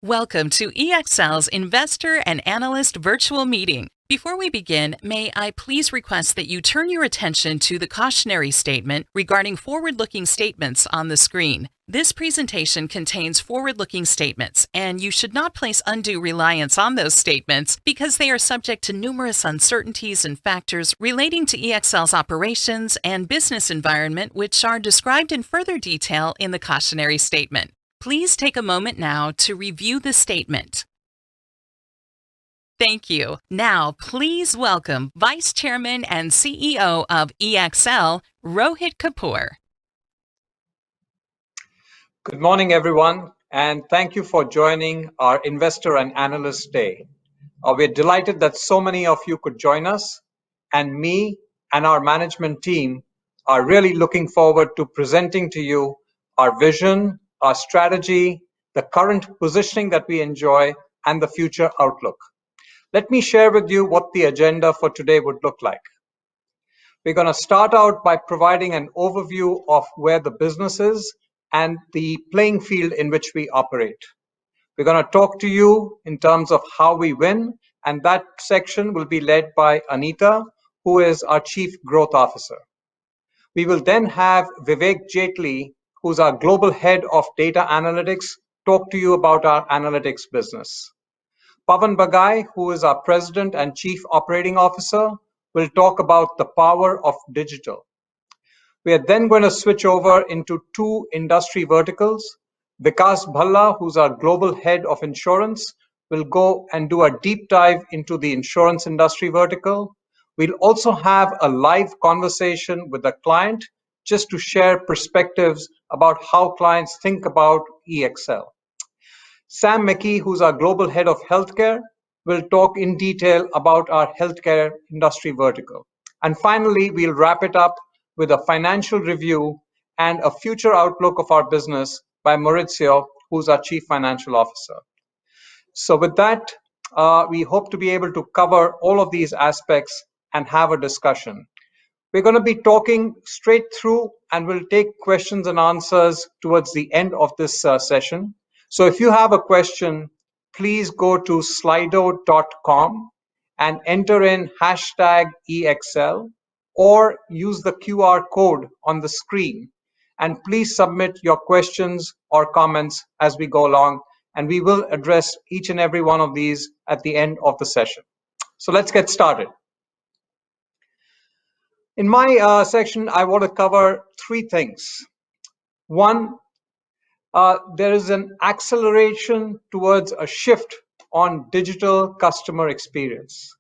Welcome to EXL's Investor and Analyst Virtual Meeting. Before we begin, may I please request that you turn your attention to the cautionary statement regarding forward-looking statements on the screen. This presentation contains forward-looking statements, and you should not place undue reliance on those statements because they are subject to numerous uncertainties and factors relating to EXL's operations and business environment, which are described in further detail in the cautionary statement. Please take a moment now to review the statement. Thank you. Now, please welcome Vice Chairman and CEO of EXL, Rohit Kapoor. Good morning, everyone, and thank you for joining our Investor and Analyst Day. We're delighted that so many of you could join us, and me and our management team are really looking forward to presenting to you our vision, our strategy, the current positioning that we enjoy, and the future outlook. Let me share with you what the agenda for today would look like. We're going to start out by providing an overview of where the business is and the playing field in which we operate. We're going to talk to you in terms of how we win, and that section will be led by Anita, who is our Chief Growth Officer. We will then have Vivek Jaitley, who's our Global Head of Data Analytics, talk to you about our analytics business. Pawan Bagai, who is our President and Chief Operating Officer, will talk about the power of digital. We are then going to switch over into two industry verticals. Vikas Bhalla, who's our Global Head of Insurance, will go and do a deep dive into the insurance industry vertical. We'll also have a live conversation with a client just to share perspectives about how clients think about EXL. Sam McKee, who's our Global Head of Healthcare, will talk in detail about our healthcare industry vertical. And finally, we'll wrap it up with a financial review and a future outlook of our business by Maurizio, who's our Chief Financial Officer. So with that, we hope to be able to cover all of these aspects and have a discussion. We're going to be talking straight through, and we'll take questions and answers towards the end of this session. So if you have a question, please go to slido.com and enter in hashtag EXL or use the QR code on the screen. And please submit your questions or comments as we go along, and we will address each and every one of these at the end of the session. So let's get started. In my section, I want to cover three things. One, there is an acceleration towards a shift on digital customer experience.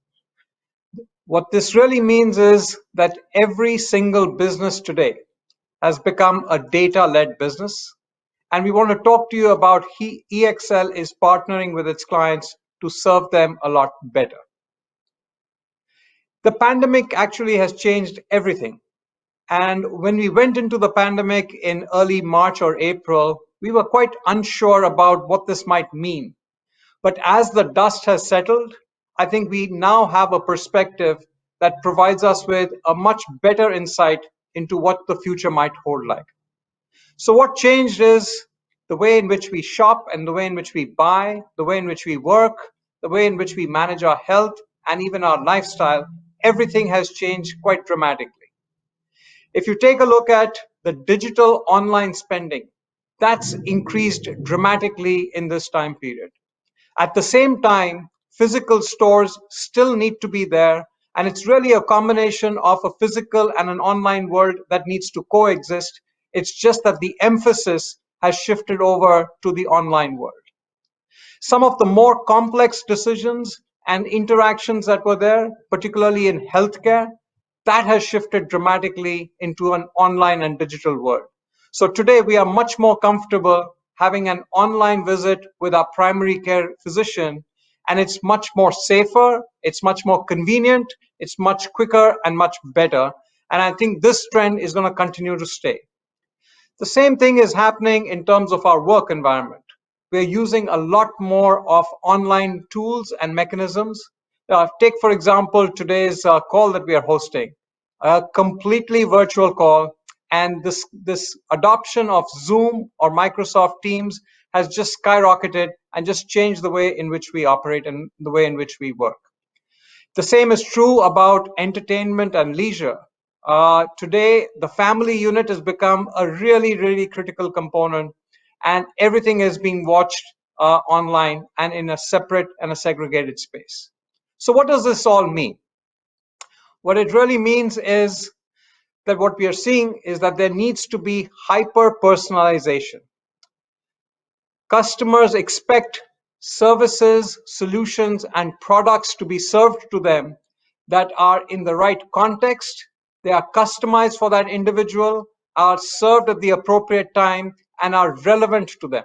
What this really means is that every single business today has become a data-led business, and we want to talk to you about how EXL is partnering with its clients to serve them a lot better. The pandemic actually has changed everything. And when we went into the pandemic in early March or April, we were quite unsure about what this might mean. But as the dust has settled, I think we now have a perspective that provides us with a much better insight into what the future might hold like. So what changed is the way in which we shop and the way in which we buy, the way in which we work, the way in which we manage our health and even our lifestyle. Everything has changed quite dramatically. If you take a look at the digital online spending, that's increased dramatically in this time period. At the same time, physical stores still need to be there, and it's really a combination of a physical and an online world that needs to coexist. It's just that the emphasis has shifted over to the online world. Some of the more complex decisions and interactions that were there, particularly in healthcare, that has shifted dramatically into an online and digital world. So today we are much more comfortable having an online visit with our primary care physician, and it's much more safer, it's much more convenient, it's much quicker and much better. And I think this trend is going to continue to stay. The same thing is happening in terms of our work environment. We're using a lot more of online tools and mechanisms. Take, for example, today's call that we are hosting, a completely virtual call. And this adoption of Zoom or Microsoft Teams has just skyrocketed and just changed the way in which we operate and the way in which we work. The same is true about entertainment and leisure. Today, the family unit has become a really, really critical component, and everything is being watched online and in a separate and a segregated space. So, what does this all mean? What it really means is that what we are seeing is that there needs to be hyper personalization. Customers expect services, solutions, and products to be served to them that are in the right context, they are customized for that individual, are served at the appropriate time, and are relevant to them.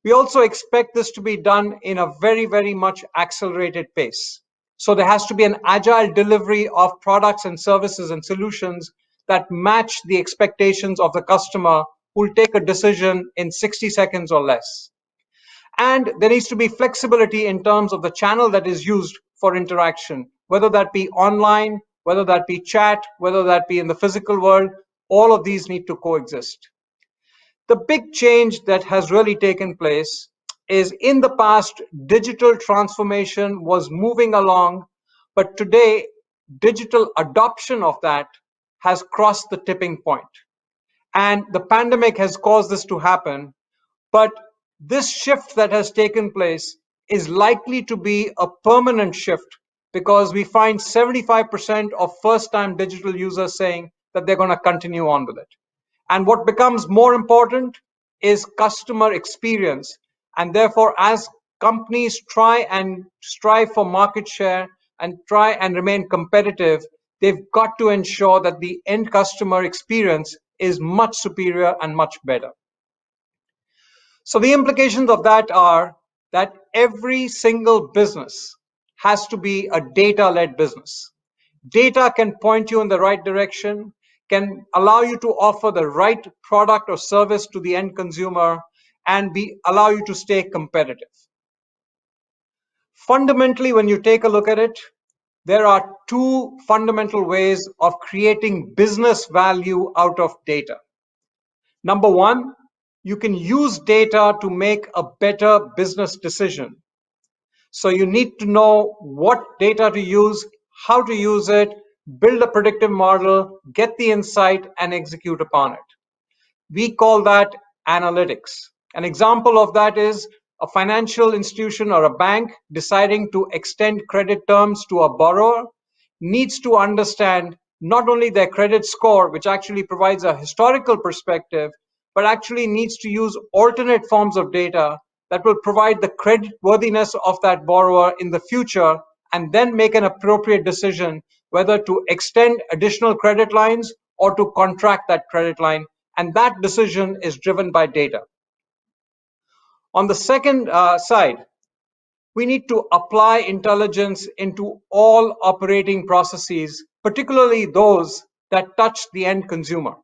We also expect this to be done in a very, very much accelerated pace. So there has to be an agile delivery of products and services and solutions that match the expectations of the customer who will take a decision in 60 seconds or less. And there needs to be flexibility in terms of the channel that is used for interaction, whether that be online, whether that be chat, whether that be in the physical world. All of these need to coexist. The big change that has really taken place is in the past, digital transformation was moving along, but today, digital adoption of that has crossed the tipping point. And the pandemic has caused this to happen. But this shift that has taken place is likely to be a permanent shift because we find 75% of first time digital users saying that they're going to continue on with it. And what becomes more important is customer experience. And therefore, as companies try and strive for market share and try and remain competitive, they've got to ensure that the end customer experience is much superior and much better. So the implications of that are that every single business has to be a data-led business. Data can point you in the right direction, can allow you to offer the right product or service to the end consumer, and allow you to stay competitive. Fundamentally, when you take a look at it, there are two fundamental ways of creating business value out of data. Number one, you can use data to make a better business decision. So you need to know what data to use, how to use it, build a predictive model, get the insight, and execute upon it. We call that analytics. An example of that is a financial institution or a bank deciding to extend credit terms to a borrower needs to understand not only their credit score, which actually provides a historical perspective, but actually needs to use alternate forms of data that will provide the credit worthiness of that borrower in the future, and then make an appropriate decision whether to extend additional credit lines or to contract that credit line. And that decision is driven by data. On the second side, we need to apply intelligence into all operating processes, particularly those that touch the end consumer.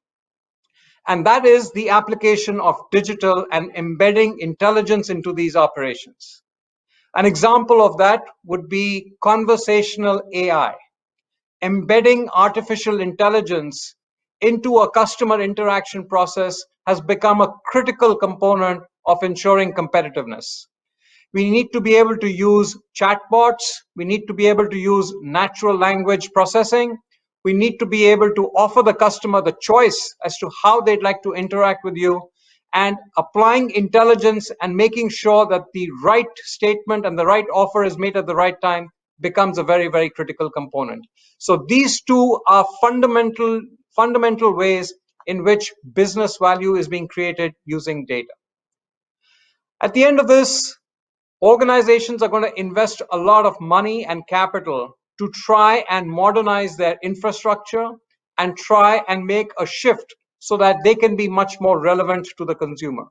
And that is the application of digital and embedding intelligence into these operations. An example of that would be conversational AI. Embedding artificial intelligence into a customer interaction process has become a critical component of ensuring competitiveness. We need to be able to use chatbots. We need to be able to use natural language processing. We need to be able to offer the customer the choice as to how they'd like to interact with you, and applying intelligence and making sure that the right statement and the right offer is made at the right time becomes a very, very critical component. So these two are fundamental ways in which business value is being created using data. At the end of this, organizations are going to invest a lot of money and capital to try and modernize their infrastructure and try and make a shift so that they can be much more relevant to the consumer.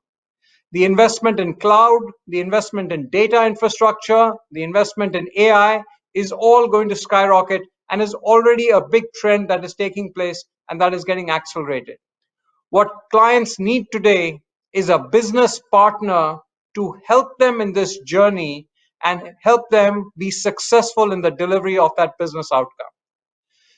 The investment in cloud, the investment in data infrastructure, the investment in AI is all going to skyrocket and is already a big trend that is taking place and that is getting accelerated. What clients need today is a business partner to help them in this journey and help them be successful in the delivery of that business outcome.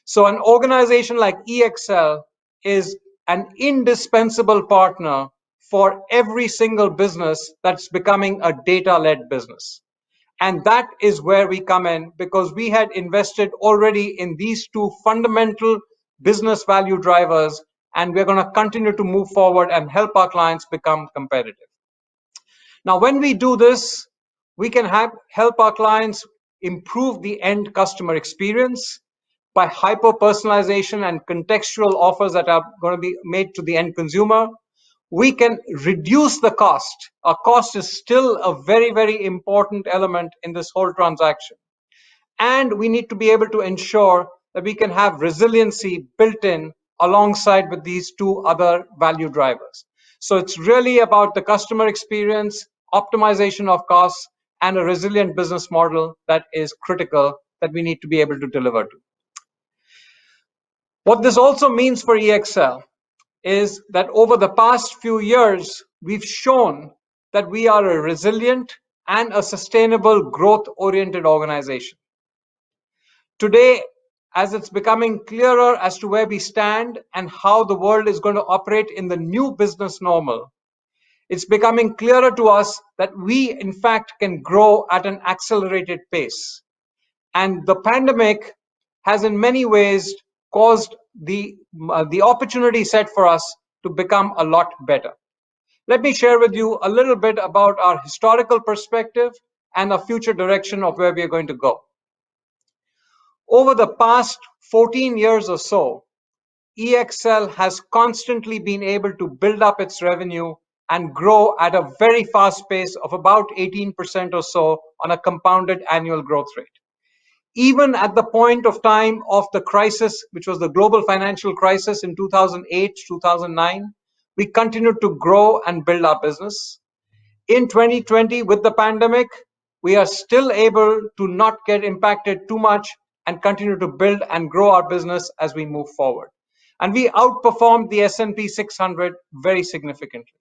So an organization like EXL is an indispensable partner for every single business that's becoming a data-led business. And that is where we come in, because we had invested already in these two fundamental business value drivers, and we're going to continue to move forward and help our clients become competitive. Now, when we do this, we can help our clients improve the end customer experience by hyper-personalization and contextual offers that are going to be made to the end consumer. We can reduce the cost. Our cost is still a very, very important element in this whole transaction. And we need to be able to ensure that we can have resiliency built in alongside with these two other value drivers. So it's really about the customer experience, optimization of costs, and a resilient business model that is critical that we need to be able to deliver to. What this also means for EXL is that over the past few years, we've shown that we are a resilient and a sustainable growth-oriented organization. Today, as it's becoming clearer as to where we stand and how the world is going to operate in the new business normal, it's becoming clearer to us that we, in fact, can grow at an accelerated pace. And the pandemic has in many ways caused the opportunity set for us to become a lot better. Let me share with you a little bit about our historical perspective and a future direction of where we are going to go. Over the past 14 years or so, EXL has constantly been able to build up its revenue and grow at a very fast pace of about 18% or so on a compounded annual growth rate. Even at the point of time of the crisis, which was the global financial crisis in 2008, 2009, we continued to grow and build our business. In 2020, with the pandemic, we are still able to not get impacted too much and continue to build and grow our business as we move forward. And we outperformed the S&P 600 very significantly.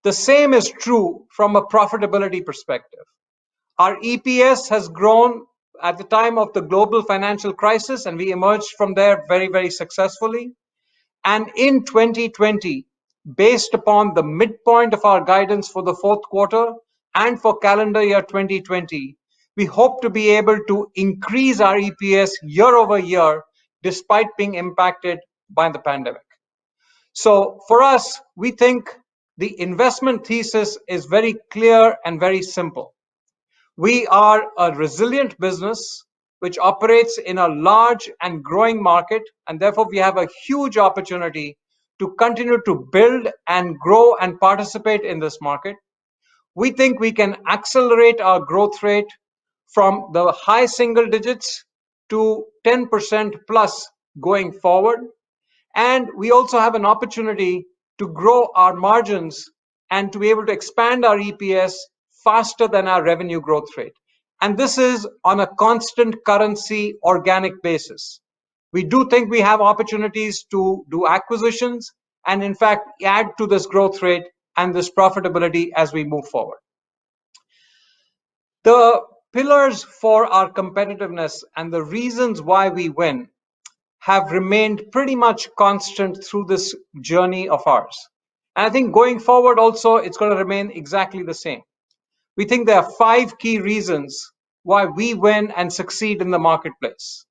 The same is true from a profitability perspective. Our EPS has grown at the time of the global financial crisis, and we emerged from there very, very successfully. And in 2020, based upon the midpoint of our guidance for the fourth quarter and for calendar year 2020, we hope to be able to increase our EPS year over year despite being impacted by the pandemic. So for us, we think the investment thesis is very clear and very simple. We are a resilient business which operates in a large and growing market, and therefore we have a huge opportunity to continue to build and grow and participate in this market. We think we can accelerate our growth rate from the high single digits to 10% plus going forward. And we also have an opportunity to grow our margins and to be able to expand our EPS faster than our revenue growth rate. And this is on a constant currency organic basis. We do think we have opportunities to do acquisitions and in fact add to this growth rate and this profitability as we move forward. The pillars for our competitiveness and the reasons why we win have remained pretty much constant through this journey of ours. And I think going forward also, it's going to remain exactly the same. We think there are 5 key reasons why we win and succeed in the marketplace.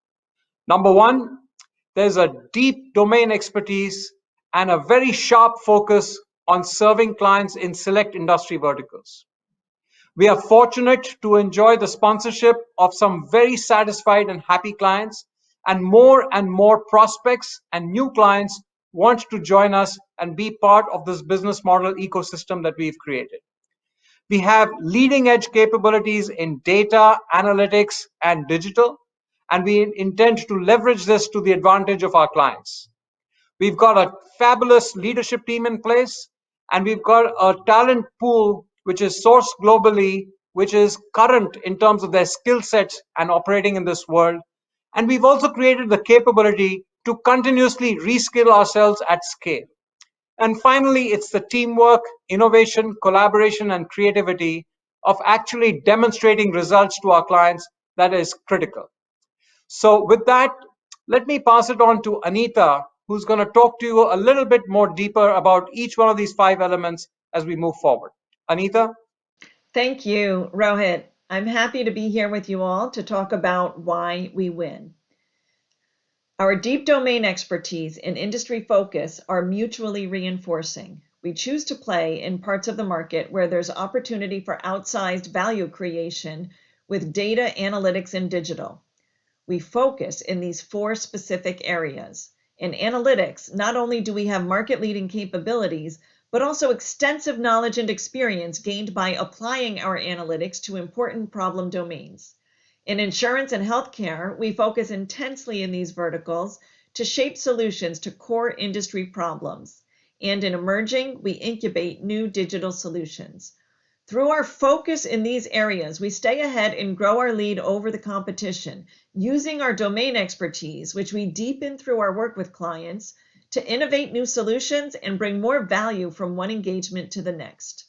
Number 1, there's a deep domain expertise and a very sharp focus on serving clients in select industry verticals. We are fortunate to enjoy the sponsorship of some very satisfied and happy clients, and more prospects and new clients want to join us and be part of this business model ecosystem that we've created. We have leading edge capabilities in data, analytics, and digital, and we intend to leverage this to the advantage of our clients. We've got a fabulous leadership team in place, and we've got a talent pool which is sourced globally, which is current in terms of their skill sets and operating in this world. And we've also created the capability to continuously reskill ourselves at scale. And finally, it's the teamwork, innovation, collaboration, and creativity of actually demonstrating results to our clients that is critical. So with that, let me pass it on to Anita, who's going to talk to you a little bit more deeper about each one of these 5 elements as we move forward. Anita? Thank you, Rohit. I'm happy to be here with you all to talk about why we win. Our deep domain expertise and industry focus are mutually reinforcing. We choose to play in parts of the market where there's opportunity for outsized value creation with data, analytics, and digital. We focus in these 4 specific areas. In analytics, not only do we have market-leading capabilities, but also extensive knowledge and experience gained by applying our analytics to important problem domains. In insurance and healthcare, we focus intensely in these verticals to shape solutions to core industry problems. And in emerging, we incubate new digital solutions. Through our focus in these areas, we stay ahead and grow our lead over the competition, using our domain expertise, which we deepen through our work with clients, to innovate new solutions and bring more value from one engagement to the next.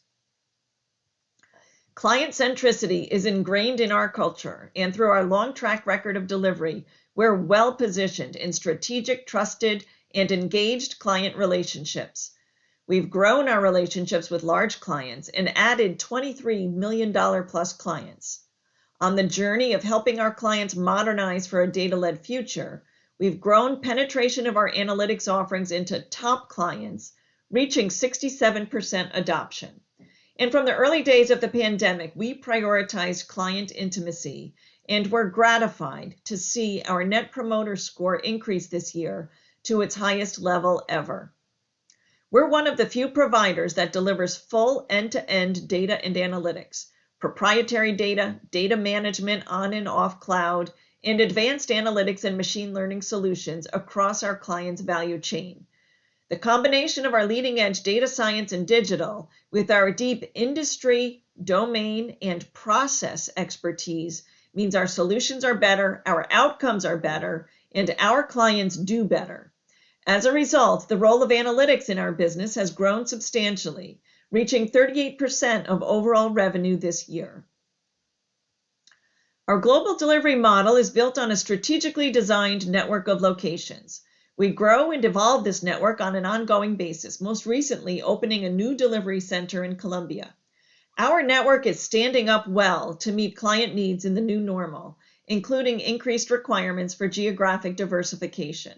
Client centricity is ingrained in our culture, and through our long track record of delivery, we're well positioned in strategic, trusted, and engaged client relationships. We've grown our relationships with large clients and added $23 million plus clients. On the journey of helping our clients modernize for a data-led future, we've grown penetration of our analytics offerings into top clients, reaching 67% adoption. And from the early days of the pandemic, we prioritized client intimacy, and we're gratified to see our Net Promoter Score increase this year to its highest level ever. We're one of the few providers that delivers full end-to-end data and analytics, proprietary data, data management on and off cloud, and advanced analytics and machine learning solutions across our clients' value chain. The combination of our leading-edge data science and digital with our deep industry, domain, and process expertise means our solutions are better, our outcomes are better, and our clients do better. As a result, the role of analytics in our business has grown substantially, reaching 38% of overall revenue this year. Our global delivery model is built on a strategically designed network of locations. We grow and evolve this network on an ongoing basis, most recently opening a new delivery center in Colombia. Our network is standing up well to meet client needs in the new normal, including increased requirements for geographic diversification.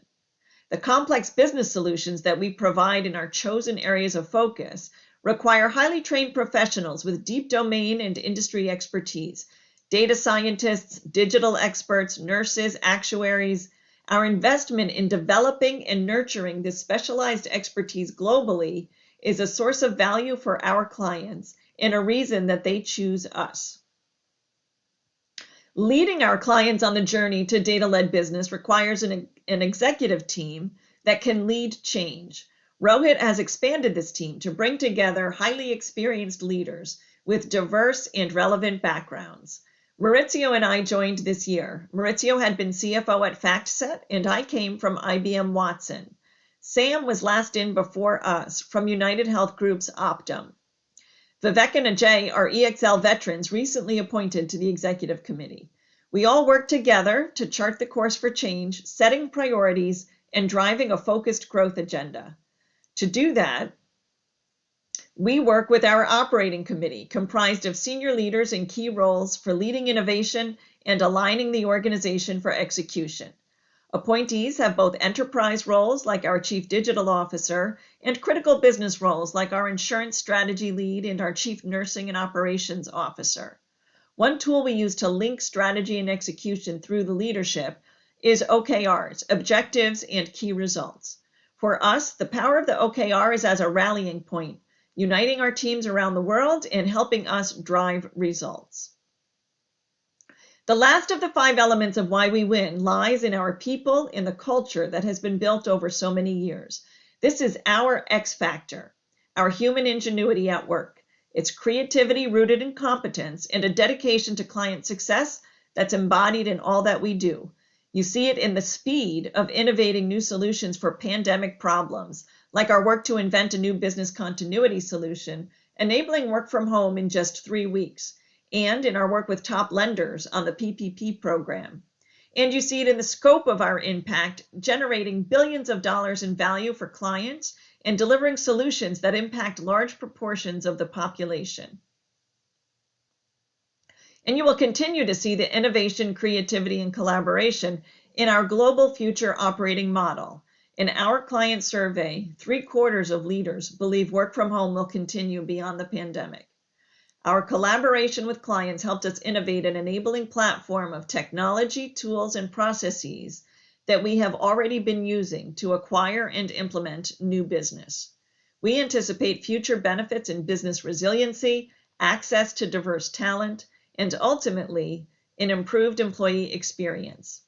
The complex business solutions that we provide in our chosen areas of focus require highly trained professionals with deep domain and industry expertise, data scientists, digital experts, nurses, actuaries. Our investment in developing and nurturing this specialized expertise globally is a source of value for our clients and a reason that they choose us. Leading our clients on the journey to data-led business requires an executive team that can lead change. Rohit has expanded this team to bring together highly experienced leaders with diverse and relevant backgrounds. Maurizio and I joined this year. Maurizio had been CFO at FactSet, and I came from IBM Watson. Sam was last in before us from United Health Group's Optum. Vivek and Ajay are EXL veterans recently appointed to the executive committee. We all work together to chart the course for change, setting priorities, and driving a focused growth agenda. To do that, we work with our operating committee, comprised of senior leaders in key roles for leading innovation and aligning the organization for execution. Appointees have both enterprise roles, like our Chief Digital Officer, and critical business roles, like our Insurance Strategy Lead and our Chief Nursing and Operations Officer. One tool we use to link strategy and execution through the leadership is OKRs, Objectives and Key Results. For us, the power of the OKR is as a rallying point, uniting our teams around the world and helping us drive results. The last of the 5 elements of why we win lies in our people and the culture that has been built over so many years. This is our X factor, our human ingenuity at work. It's creativity rooted in competence and a dedication to client success that's embodied in all that we do. You see it in the speed of innovating new solutions for pandemic problems, like our work to invent a new business continuity solution, enabling work from home in just 3 weeks, and in our work with top lenders on the PPP program. And you see it in the scope of our impact, generating billions of dollars in value for clients and delivering solutions that impact large proportions of the population. And you will continue to see the innovation, creativity, and collaboration in our global future operating model. In our client survey, 3/4 of leaders believe work from home will continue beyond the pandemic. Our collaboration with clients helped us innovate an enabling platform of technology, tools, and processes that we have already been using to acquire and implement new business. We anticipate future benefits in business resiliency, access to diverse talent, and ultimately, an improved employee experience.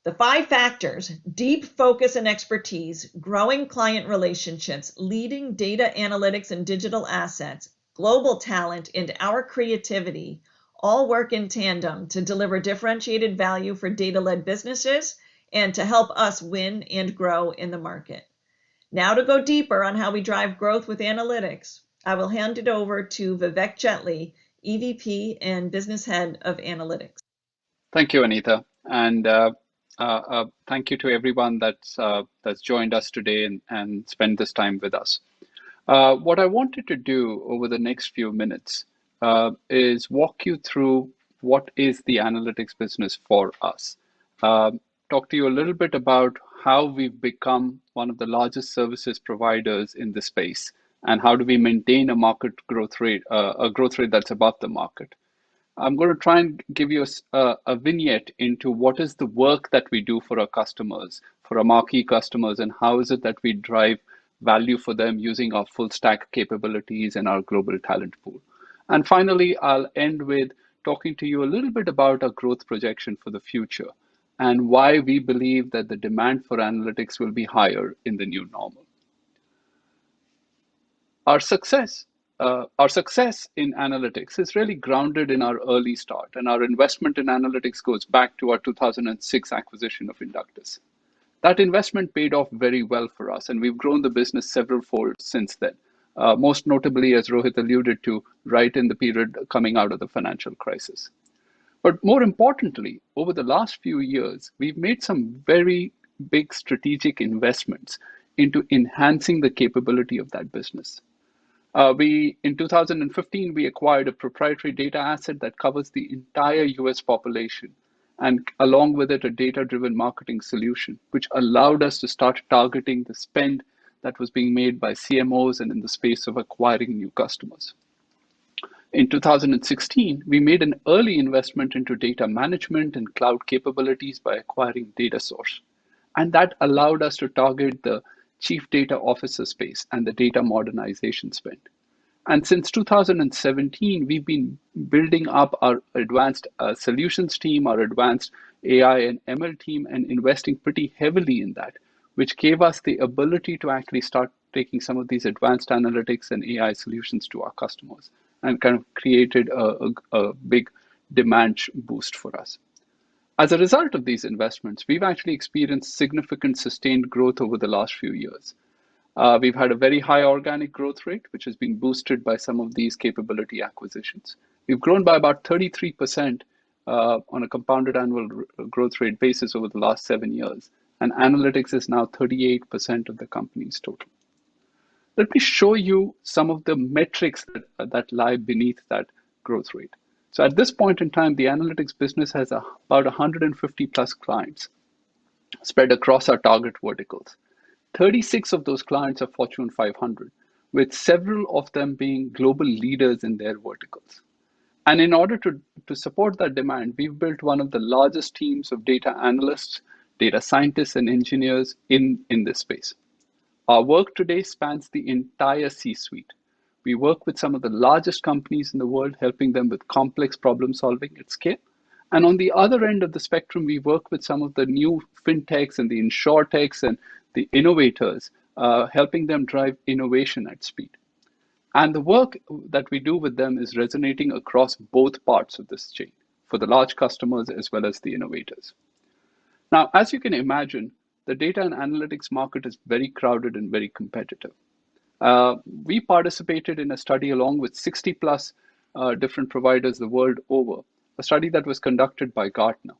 The 5 factors: deep focus and expertise, growing client relationships, leading data analytics and digital assets, global talent, and our creativity all work in tandem to deliver differentiated value for data-led businesses and to help us win and grow in the market. Now to go deeper on how we drive growth with analytics, I will hand it over to Vivek Jetley, EVP and Business Head of Analytics. Thank you, Anita, and thank you to everyone that's joined us today and spent this time with us. What I wanted to do over the next few minutes is walk you through what is the analytics business for us. Talk to you a little bit about how we've become one of the largest services providers in the space, and how do we maintain a market growth rate, a growth rate that's above the market. I'm going to try and give you a vignette into what is the work that we do for our customers, for our marquee customers, and how is it that we drive value for them using our full stack capabilities and our global talent pool. And finally, I'll end with talking to you a little bit about our growth projection for the future and why we believe that the demand for analytics will be higher in the new normal. Our success in analytics is really grounded in our early start, and our investment in analytics goes back to our 2006 acquisition of Inductus. That investment paid off very well for us, and we've grown the business several fold since then, most notably, as Rohit alluded to, right in the period coming out of the financial crisis. But more importantly, over the last few years, we've made some very big strategic investments into enhancing the capability of that business. In 2015, we acquired a proprietary data asset that covers the entire US population, and along with it, a data-driven marketing solution, which allowed us to start targeting the spend that was being made by CMOs and in the space of acquiring new customers. In 2016, we made an early investment into data management and cloud capabilities by acquiring DataSource. And that allowed us to target the chief data officer space and the data modernization spend. And since 2017, we've been building up our advanced solutions team, our advanced AI and ML team, and investing pretty heavily in that, which gave us the ability to actually start taking some of these advanced analytics and AI solutions to our customers, and kind of created a big demand boost for us. As a result of these investments, we've actually experienced significant sustained growth over the last few years. We've had a very high organic growth rate, which has been boosted by some of these capability acquisitions. We've grown by about 33% on a compounded annual growth rate basis over the last 7 years, and analytics is now 38% of the company's total. Let me show you some of the metrics that lie beneath that growth rate. So at this point in time, the analytics business has about 150 plus clients spread across our target verticals. 36 of those clients are Fortune 500, with several of them being global leaders in their verticals. And in order to support that demand, we've built one of the largest teams of data analysts, data scientists, and engineers in this space. Our work today spans the entire C-suite. We work with some of the largest companies in the world, helping them with complex problem solving at scale. And on the other end of the spectrum, we work with some of the new fintechs and the insurtechs and the innovators, helping them drive innovation at speed. And the work that we do with them is resonating across both parts of this chain, for the large customers as well as the innovators. Now, as you can imagine, the data and analytics market is very crowded and very competitive. We participated in a study along with 60 plus different providers the world over, a study that was conducted by Gartner.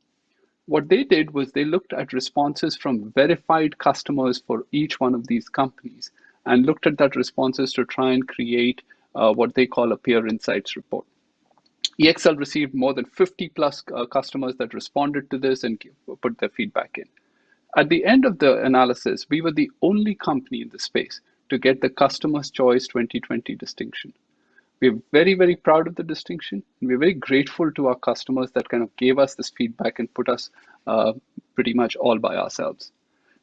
What they did was they looked at responses from verified customers for each one of these companies and looked at that responses to try and create what they call a peer insights report. EXL received more than 50 plus customers that responded to this and put their feedback in. At the end of the analysis, we were the only company in the space to get the Customer's Choice 2020 distinction. We're very, very proud of the distinction. And we're very grateful to our customers that kind of gave us this feedback and put us pretty much all by ourselves.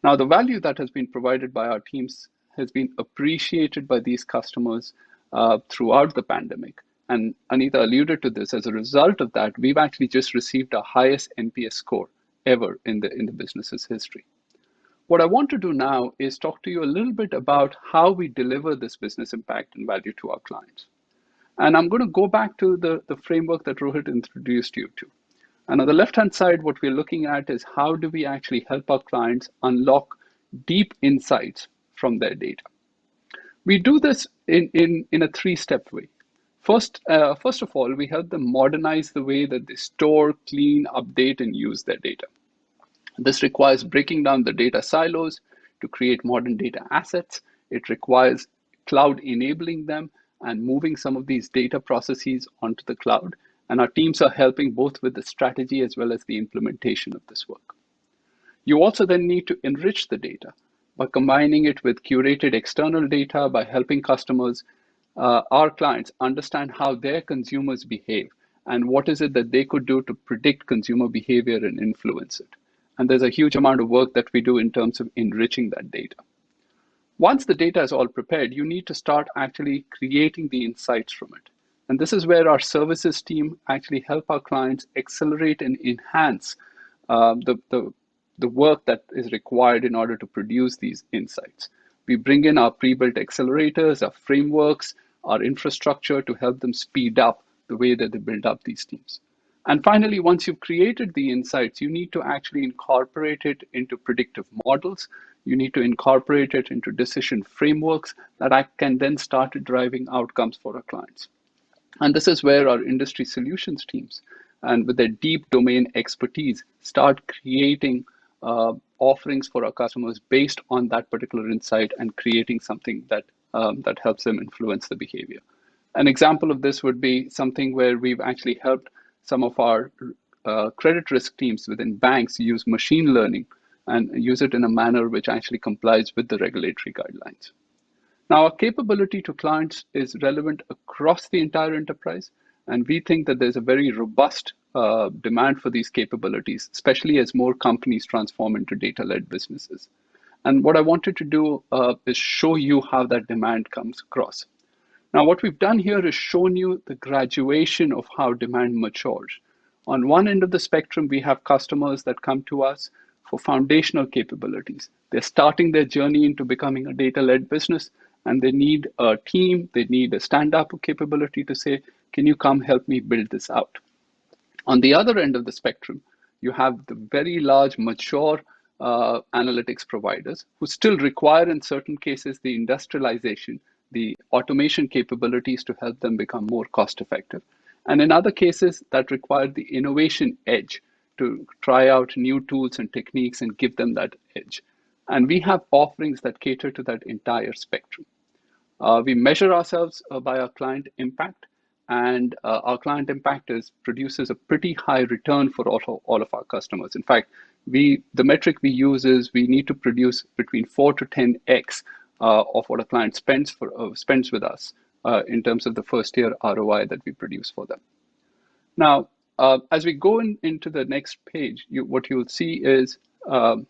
Now, the value that has been provided by our teams has been appreciated by these customers throughout the pandemic. And Anita alluded to this. As a result of that, we've actually just received our highest NPS score ever in the business's history. What I want to do now is talk to you a little bit about how we deliver this business impact and value to our clients. And I'm going to go back to the framework that Rohit introduced you to. And on the left-hand side, what we're looking at is how do we actually help our clients unlock deep insights from their data. We do this in a three-step way. First of all, we help them modernize the way that they store, clean, update, and use their data. This requires breaking down the data silos to create modern data assets. It requires cloud enabling them and moving some of these data processes onto the cloud. And our teams are helping both with the strategy as well as the implementation of this work. You also then need to enrich the data by combining it with curated external data, by helping customers, our clients, understand how their consumers behave and what is it that they could do to predict consumer behavior and influence it. And there's a huge amount of work that we do in terms of enriching that data. Once the data is all prepared, you need to start actually creating the insights from it. And this is where our services team actually help our clients accelerate and enhance the work that is required in order to produce these insights. We bring in our pre-built accelerators, our frameworks, our infrastructure to help them speed up the way that they build up these teams. And finally, once you've created the insights, you need to actually incorporate it into predictive models. You need to incorporate it into decision frameworks that I can then start driving outcomes for our clients. And this is where our industry solutions teams and with their deep domain expertise start creating offerings for our customers based on that particular insight and creating something that helps them influence the behavior. An example of this would be something where we've actually helped some of our credit risk teams within banks use machine learning and use it in a manner which actually complies with the regulatory guidelines. Now, our capability to clients is relevant across the entire enterprise, and we think that there's a very robust demand for these capabilities, especially as more companies transform into data-led businesses. And what I wanted to do is show you how that demand comes across. Now, what we've done here is shown you the graduation of how demand matures. On one end of the spectrum, we have customers that come to us for foundational capabilities. They're starting their journey into becoming a data-led business, and they need a team, they need a stand-up capability to say, can you come help me build this out? On the other end of the spectrum, you have the very large, mature analytics providers who still require, in certain cases, the industrialization, the automation capabilities to help them become more cost effective. And in other cases, that require the innovation edge to try out new tools and techniques and give them that edge. And we have offerings that cater to that entire spectrum. We measure ourselves by our client impact, and our client impact produces a pretty high return for all of our customers. In fact, the metric we use is we need to produce between 4 to 10x of what a client spends with us in terms of the first year ROI that we produce for them. Now, as we go into the next page, what you'll see is the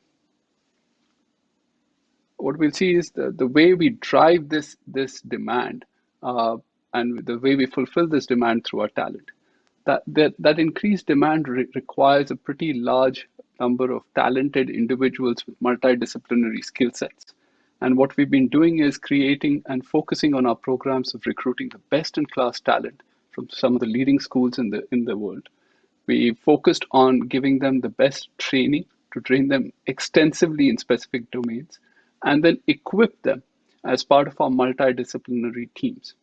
way we drive this demand and the way we fulfill this demand through our talent. That increased demand requires a pretty large number of talented individuals with multidisciplinary skill sets. And what we've been doing is creating and focusing on our programs of recruiting the best-in-class talent from some of the leading schools in the world. We focused on giving them the best training to train them extensively in specific domains, and then equip them as part of our multidisciplinary teams.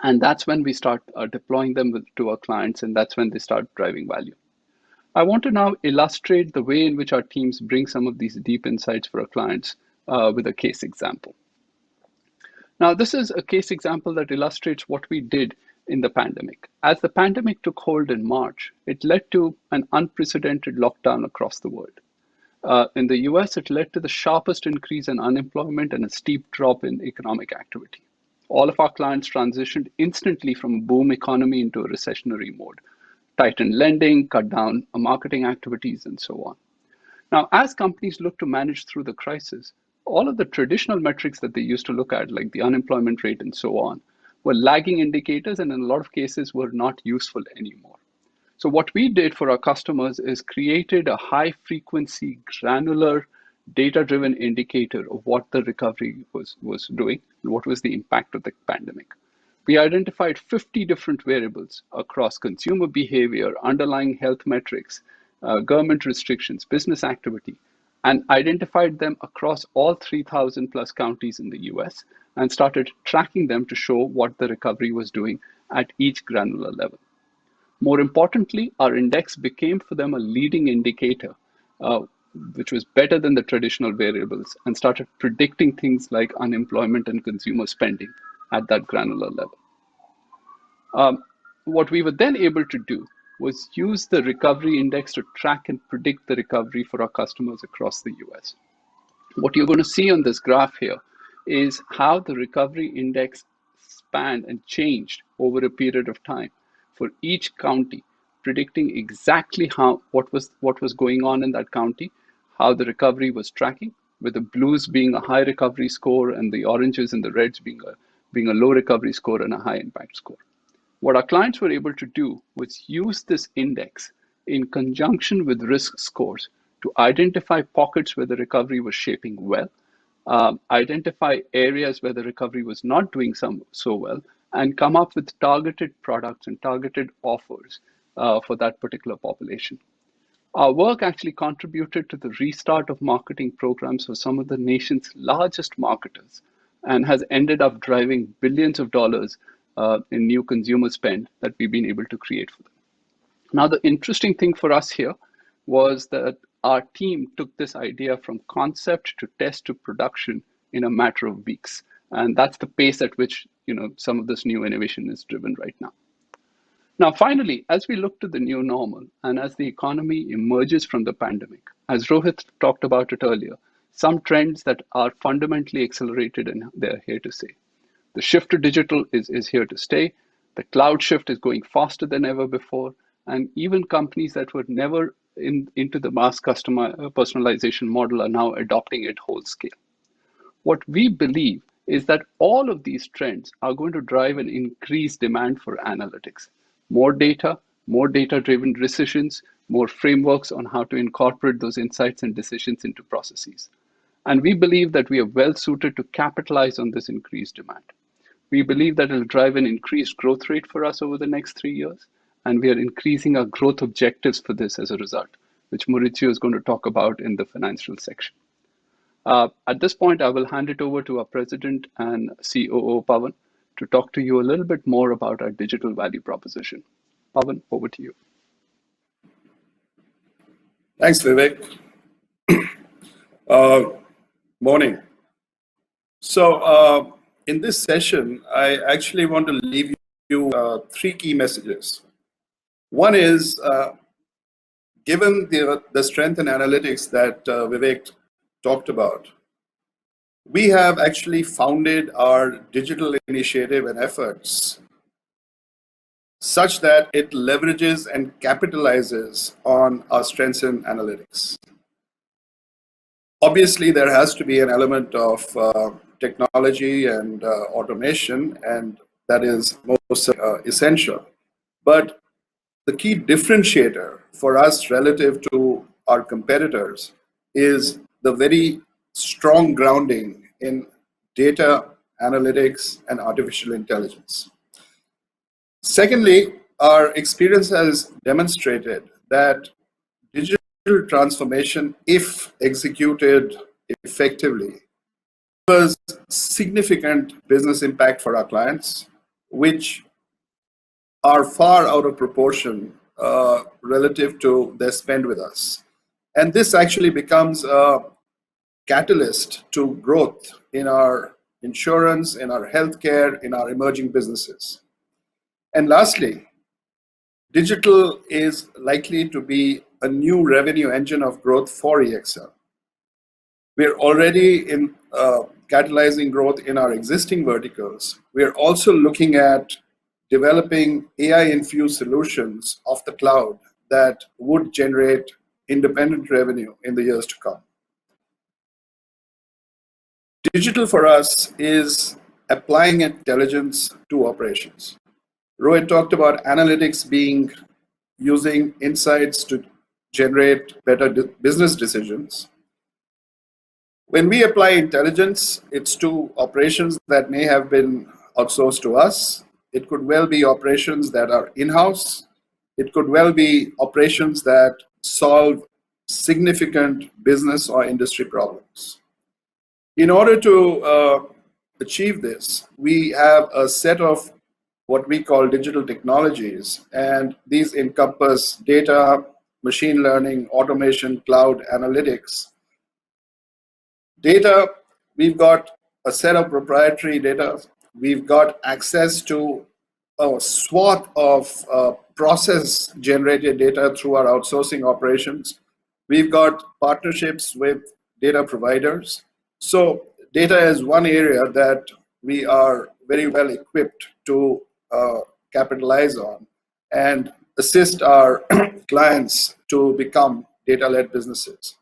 And that's when we start deploying them to our clients, and that's when they start driving value. I want to now illustrate the way in which our teams bring some of these deep insights for our clients with a case example. Now, this is a case example that illustrates what we did in the pandemic. As the pandemic took hold in March, it led to an unprecedented lockdown across the world. In the US, it led to the sharpest increase in unemployment and a steep drop in economic activity. All of our clients transitioned instantly from a boom economy into a recessionary mode, tightened lending, cut down marketing activities, and so on. Now, as companies look to manage through the crisis, all of the traditional metrics that they used to look at, like the unemployment rate and so on, were lagging indicators and in a lot of cases were not useful anymore. So what we did for our customers is created a high frequency, granular, data-driven indicator of what the recovery was doing and what was the impact of the pandemic. We identified 50 different variables across consumer behavior, underlying health metrics, government restrictions, business activity, and identified them across all 3,000 plus counties in the US and started tracking them to show what the recovery was doing at each granular level. More importantly, our index became for them a leading indicator, which was better than the traditional variables and started predicting things like unemployment and consumer spending at that granular level. What we were then able to do was use the recovery index to track and predict the recovery for our customers across the US. What you're going to see on this graph here is how the recovery index spanned and changed over a period of time for each county, predicting exactly what was going on in that county, how the recovery was tracking, with the blues being a high recovery score and the oranges and the reds being a low recovery score and a high impact score. What our clients were able to do was use this index in conjunction with risk scores to identify pockets where the recovery was shaping well, identify areas where the recovery was not doing so well, and come up with targeted products and targeted offers for that particular population. Our work actually contributed to the restart of marketing programs for some of the nation's largest marketers and has ended up driving billions of dollars in new consumer spend that we've been able to create for them. Now, the interesting thing for us here was that our team took this idea from concept to test to production in a matter of weeks. And that's the pace at which some of this new innovation is driven right now. Now, finally, as we look to the new normal and as the economy emerges from the pandemic, as Rohit talked about it earlier, some trends that are fundamentally accelerated and they're here to stay. The shift to digital is here to stay. The cloud shift is going faster than ever before. And even companies that were never into the mass customer personalization model are now adopting it whole scale. What we believe is that all of these trends are going to drive an increased demand for analytics. More data-driven decisions, more frameworks on how to incorporate those insights and decisions into processes. And we believe that we are well suited to capitalize on this increased demand. We believe that it will drive an increased growth rate for us over the next 3 years, and we are increasing our growth objectives for this as a result, which Maurizio is going to talk about in the financial section. At this point, I will hand it over to our President and COO, Pawan, to talk to you a little bit more about our digital value proposition. Pawan, over to you. Thanks, Vivek. Morning. So in this session, I actually want to leave you 3 key messages. One is, given the strength in analytics that Vivek talked about, we have actually founded our digital initiative and efforts such that it leverages and capitalizes on our strengths in analytics. Obviously, there has to be an element of technology and automation, and that is most essential. But the key differentiator for us relative to our competitors is the very strong grounding in data, analytics, and artificial intelligence. Secondly, our experience has demonstrated that digital transformation, if executed effectively, delivers significant business impact for our clients, which are far out of proportion relative to their spend with us. And this actually becomes a catalyst to growth in our insurance, in our healthcare, in our emerging businesses. And lastly, digital is likely to be a new revenue engine of growth for EXL. We're already in catalyzing growth in our existing verticals. We're also looking at developing AI-infused solutions off the cloud that would generate independent revenue in the years to come. Digital for us is applying intelligence to operations. Rohit talked about analytics being using insights to generate better business decisions. When we apply intelligence, it's to operations that may have been outsourced to us. It could well be operations that are in-house. It could well be operations that solve significant business or industry problems. In order to achieve this, we have a set of what we call digital technologies, and these encompass data, machine learning, automation, cloud, analytics. Data, we've got a set of proprietary data. We've got access to a swath of process-generated data through our outsourcing operations. We've got partnerships with data providers. So data is one area that we are very well equipped to capitalize on and assist our clients to become data-led businesses.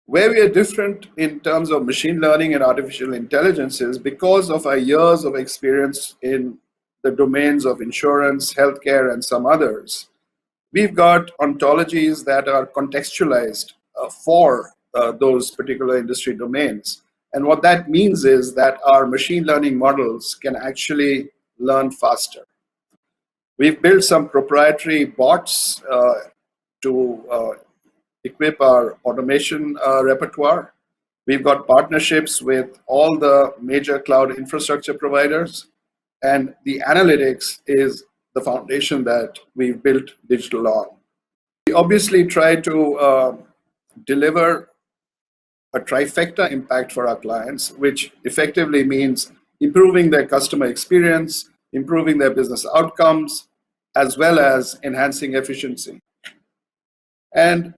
Where we are different in terms of machine learning and artificial intelligence is because of our years of experience in the domains of insurance, healthcare, and some others. We've got ontologies that are contextualized for those particular industry domains. And what that means is that our machine learning models can actually learn faster. We've built some proprietary bots to equip our automation repertoire. We've got partnerships with all the major cloud infrastructure providers, and the analytics is the foundation that we've built digital on. We obviously try to deliver a trifecta impact for our clients, which effectively means improving their customer experience, improving their business outcomes, as well as enhancing efficiency. And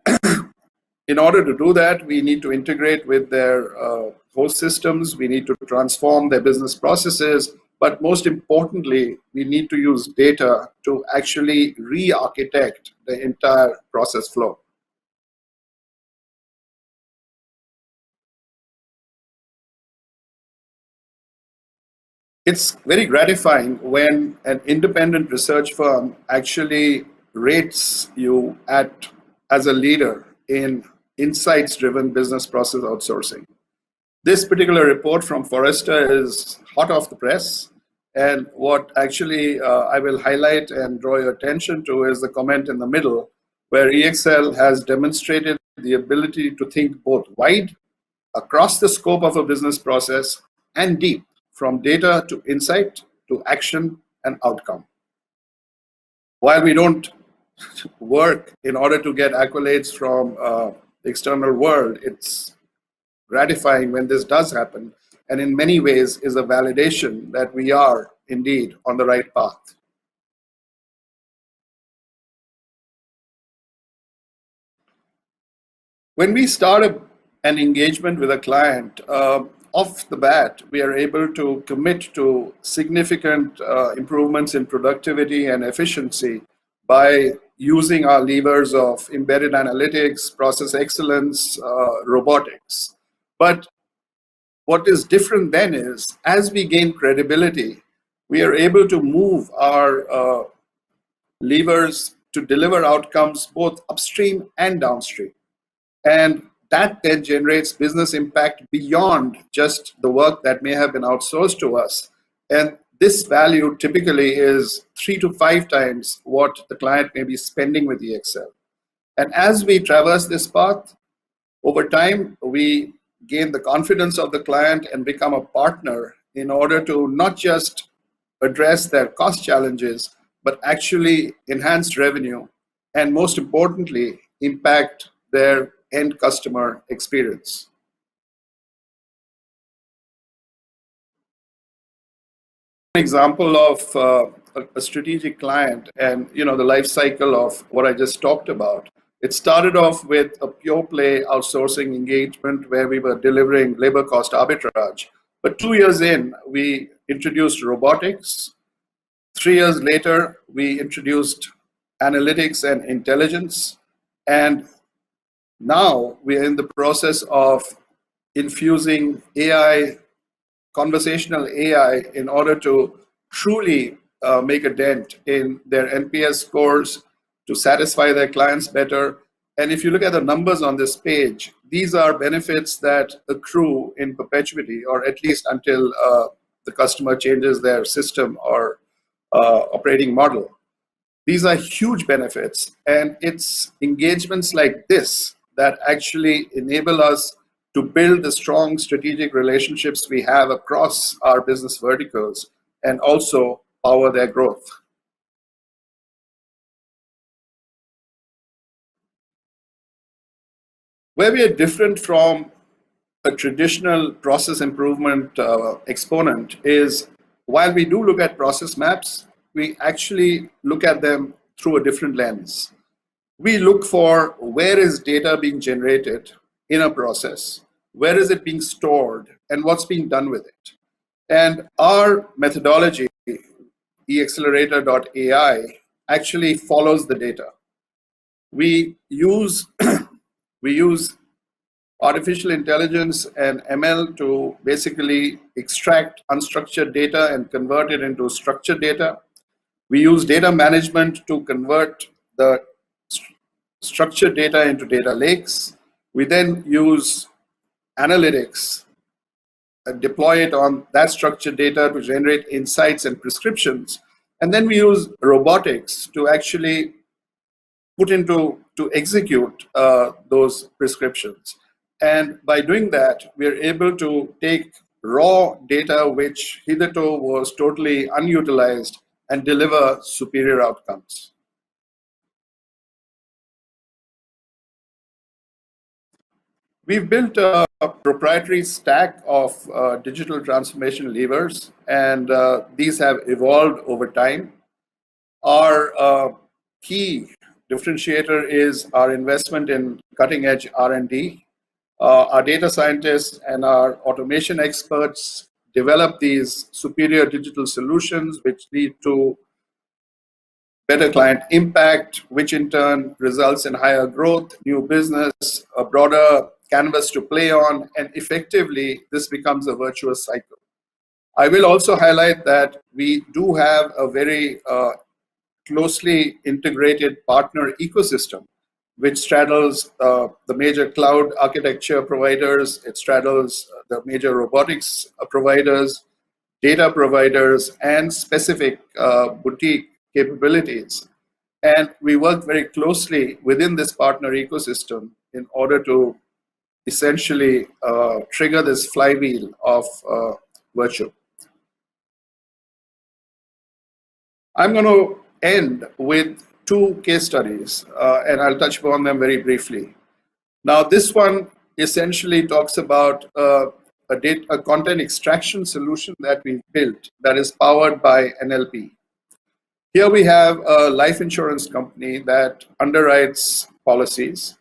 in order to do that, we need to integrate with their host systems. We need to transform their business processes. But most importantly, we need to use data to actually re-architect the entire process flow. It's very gratifying when an independent research firm actually rates you as a leader in insights-driven business process outsourcing. This particular report from Forrester is hot off the press. And what actually I will highlight and draw your attention to is the comment in the middle, where EXL has demonstrated the ability to think both wide, across the scope of a business process, and deep, from data to insight to action and outcome. While we don't work in order to get accolades from the external world, it's gratifying when this does happen, and in many ways is a validation that we are indeed on the right path. When we start an engagement with a client, off the bat, we are able to commit to significant improvements in productivity and efficiency by using our levers of embedded analytics, process excellence, robotics. But what is different then is, as we gain credibility, we are able to move our levers to deliver outcomes both upstream and downstream. And that then generates business impact beyond just the work that may have been outsourced to us. And this value typically is 3 to 5 times what the client may be spending with EXL. And as we traverse this path, over time, we gain the confidence of the client and become a partner in order to not just address their cost challenges, but actually enhance revenue and, most importantly, impact their end customer experience. An example of a strategic client and the life cycle of what I just talked about. It started off with a pure play outsourcing engagement where we were delivering labor cost arbitrage. But 2 years in, we introduced robotics. 3 years later, we introduced analytics and intelligence. And now we are in the process of infusing AI, conversational AI, in order to truly make a dent in their NPS scores, to satisfy their clients better. And if you look at the numbers on this page, these are benefits that accrue in perpetuity, or at least until the customer changes their system or operating model. These are huge benefits, and it's engagements like this that actually enable us to build the strong strategic relationships we have across our business verticals and also power their growth. Where we are different from a traditional process improvement exponent is, while we do look at process maps, we actually look at them through a different lens. We look for where is data being generated in a process, where is it being stored, and what's being done with it. And our methodology, EXLerator.ai, actually follows the data. We use artificial intelligence and ML to basically extract unstructured data and convert it into structured data. We use data management to convert the structured data into data lakes. We then use analytics and deploy it on that structured data to generate insights and prescriptions. And then we use robotics to actually to execute those prescriptions. And by doing that, we are able to take raw data, which hitherto was totally unutilized, and deliver superior outcomes. We've built a proprietary stack of digital transformation levers, and these have evolved over time. Our key differentiator is our investment in cutting-edge R&D. Our data scientists and our automation experts develop these superior digital solutions, which lead to better client impact, which in turn results in higher growth, new business, a broader canvas to play on, and effectively, this becomes a virtuous cycle. I will also highlight that we do have a very closely integrated partner ecosystem, which straddles the major cloud architecture providers, it straddles the major robotics providers, data providers, and specific boutique capabilities. And we work very closely within this partner ecosystem in order to essentially trigger this flywheel of virtue. I'm going to end with two case studies, and I'll touch upon them very briefly. Now, this one essentially talks about a content extraction solution that we've built that is powered by NLP. Here we have a life insurance company that underwrites policies.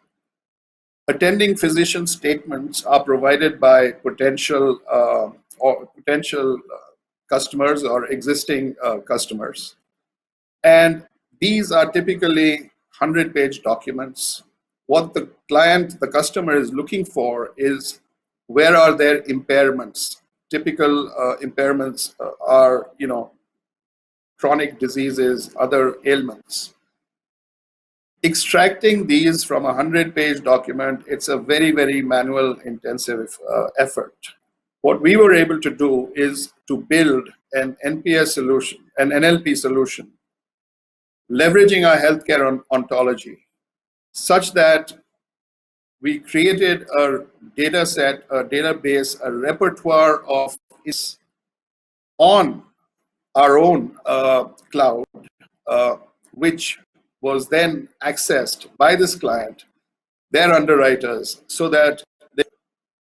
Attending physician statements are provided by potential customers or existing customers. And these are typically 100-page documents. What the client, the customer, is looking for is, where are their impairments? Typical impairments are, chronic diseases, other ailments. Extracting these from a 100-page document, it's a very, very manual intensive effort. What we were able to do is to build an NPS solution, an NLP solution, leveraging our healthcare ontology, such that we created a data set, a database, a repertoire of is on our own cloud, which was then accessed by this client, their underwriters, so that they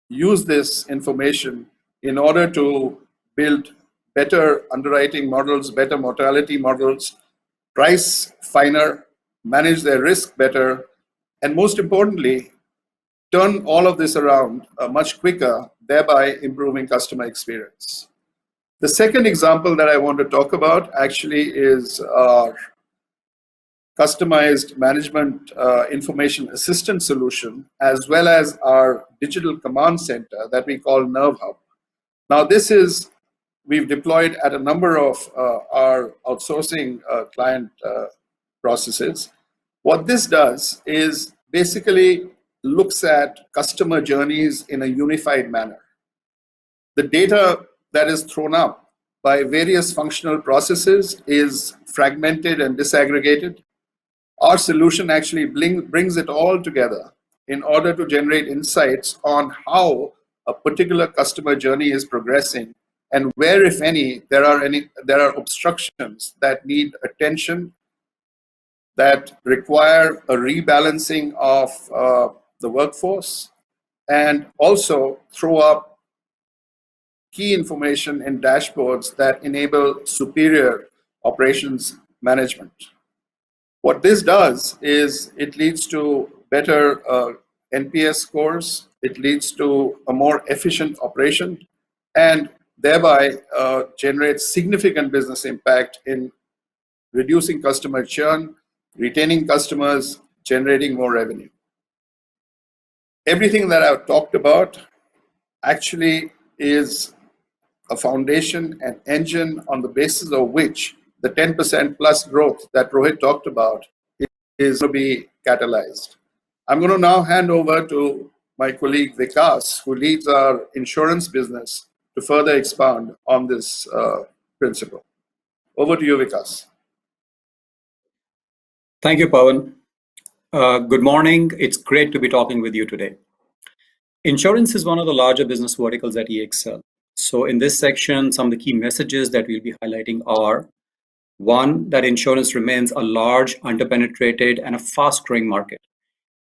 use this information in order to build better underwriting models, better mortality models, price finer, manage their risk better, and most importantly, turn all of this around much quicker, thereby improving customer experience. The second example that I want to talk about actually is our customized management information assistance solution, as well as our digital command center that we call Nerve Hub. Now, we've deployed at a number of our outsourcing client processes. What this does is basically looks at customer journeys in a unified manner. The data that is thrown up by various functional processes is fragmented and disaggregated. Our solution actually brings it all together in order to generate insights on how a particular customer journey is progressing and where, if any, there are obstructions that need attention, that require a rebalancing of the workforce, and also throw up key information in dashboards that enable superior operations management. What this does is it leads to better NPS scores, it leads to a more efficient operation, and thereby generates significant business impact in reducing customer churn, retaining customers, generating more revenue. Everything that I've talked about actually is a foundation and engine on the basis of which the 10% plus growth that Rohit talked about is going to be catalyzed. I'm going to now hand over to my colleague Vikas, who leads our insurance business, to further expand on this principle. Over to you, Vikas. Thank you, Pawan. Good morning. It's great to be talking with you today. Insurance is one of the larger business verticals at EXL. So in this section, some of the key messages that we'll be highlighting are: one, that insurance remains a large, underpenetrated, and a fast-growing market,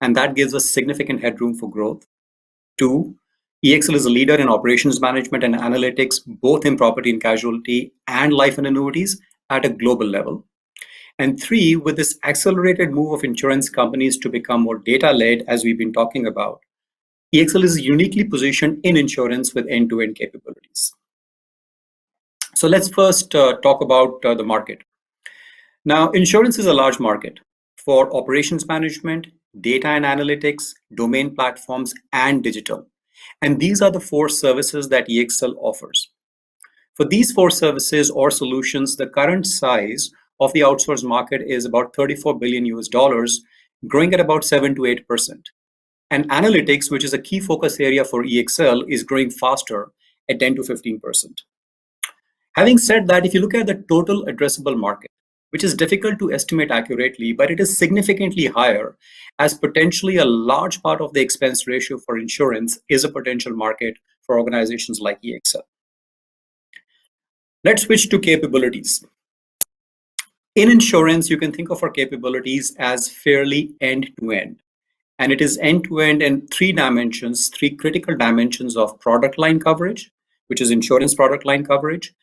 and that gives us significant headroom for growth. Two, EXL is a leader in operations management and analytics, both in property and casualty and life and annuities at a global level. And three, with this accelerated move of insurance companies to become more data-led, as we've been talking about, EXL is uniquely positioned in insurance with end-to-end capabilities. So let's first talk about the market. Now, insurance is a large market for operations management, data and analytics, domain platforms, and digital. And these are the four services that EXL offers. For these four services or solutions, the current size of the outsourced market is about $34 billion US, growing at about 7 to 8%. And analytics, which is a key focus area for EXL, is growing faster at 10 to 15%. Having said that, if you look at the total addressable market, which is difficult to estimate accurately, but it is significantly higher, as potentially a large part of the expense ratio for insurance is a potential market for organizations like EXL. Let's switch to capabilities. In insurance, you can think of our capabilities as fairly end-to-end. And it is end-to-end in three dimensions, three critical dimensions of product line coverage, which is insurance product line coverage,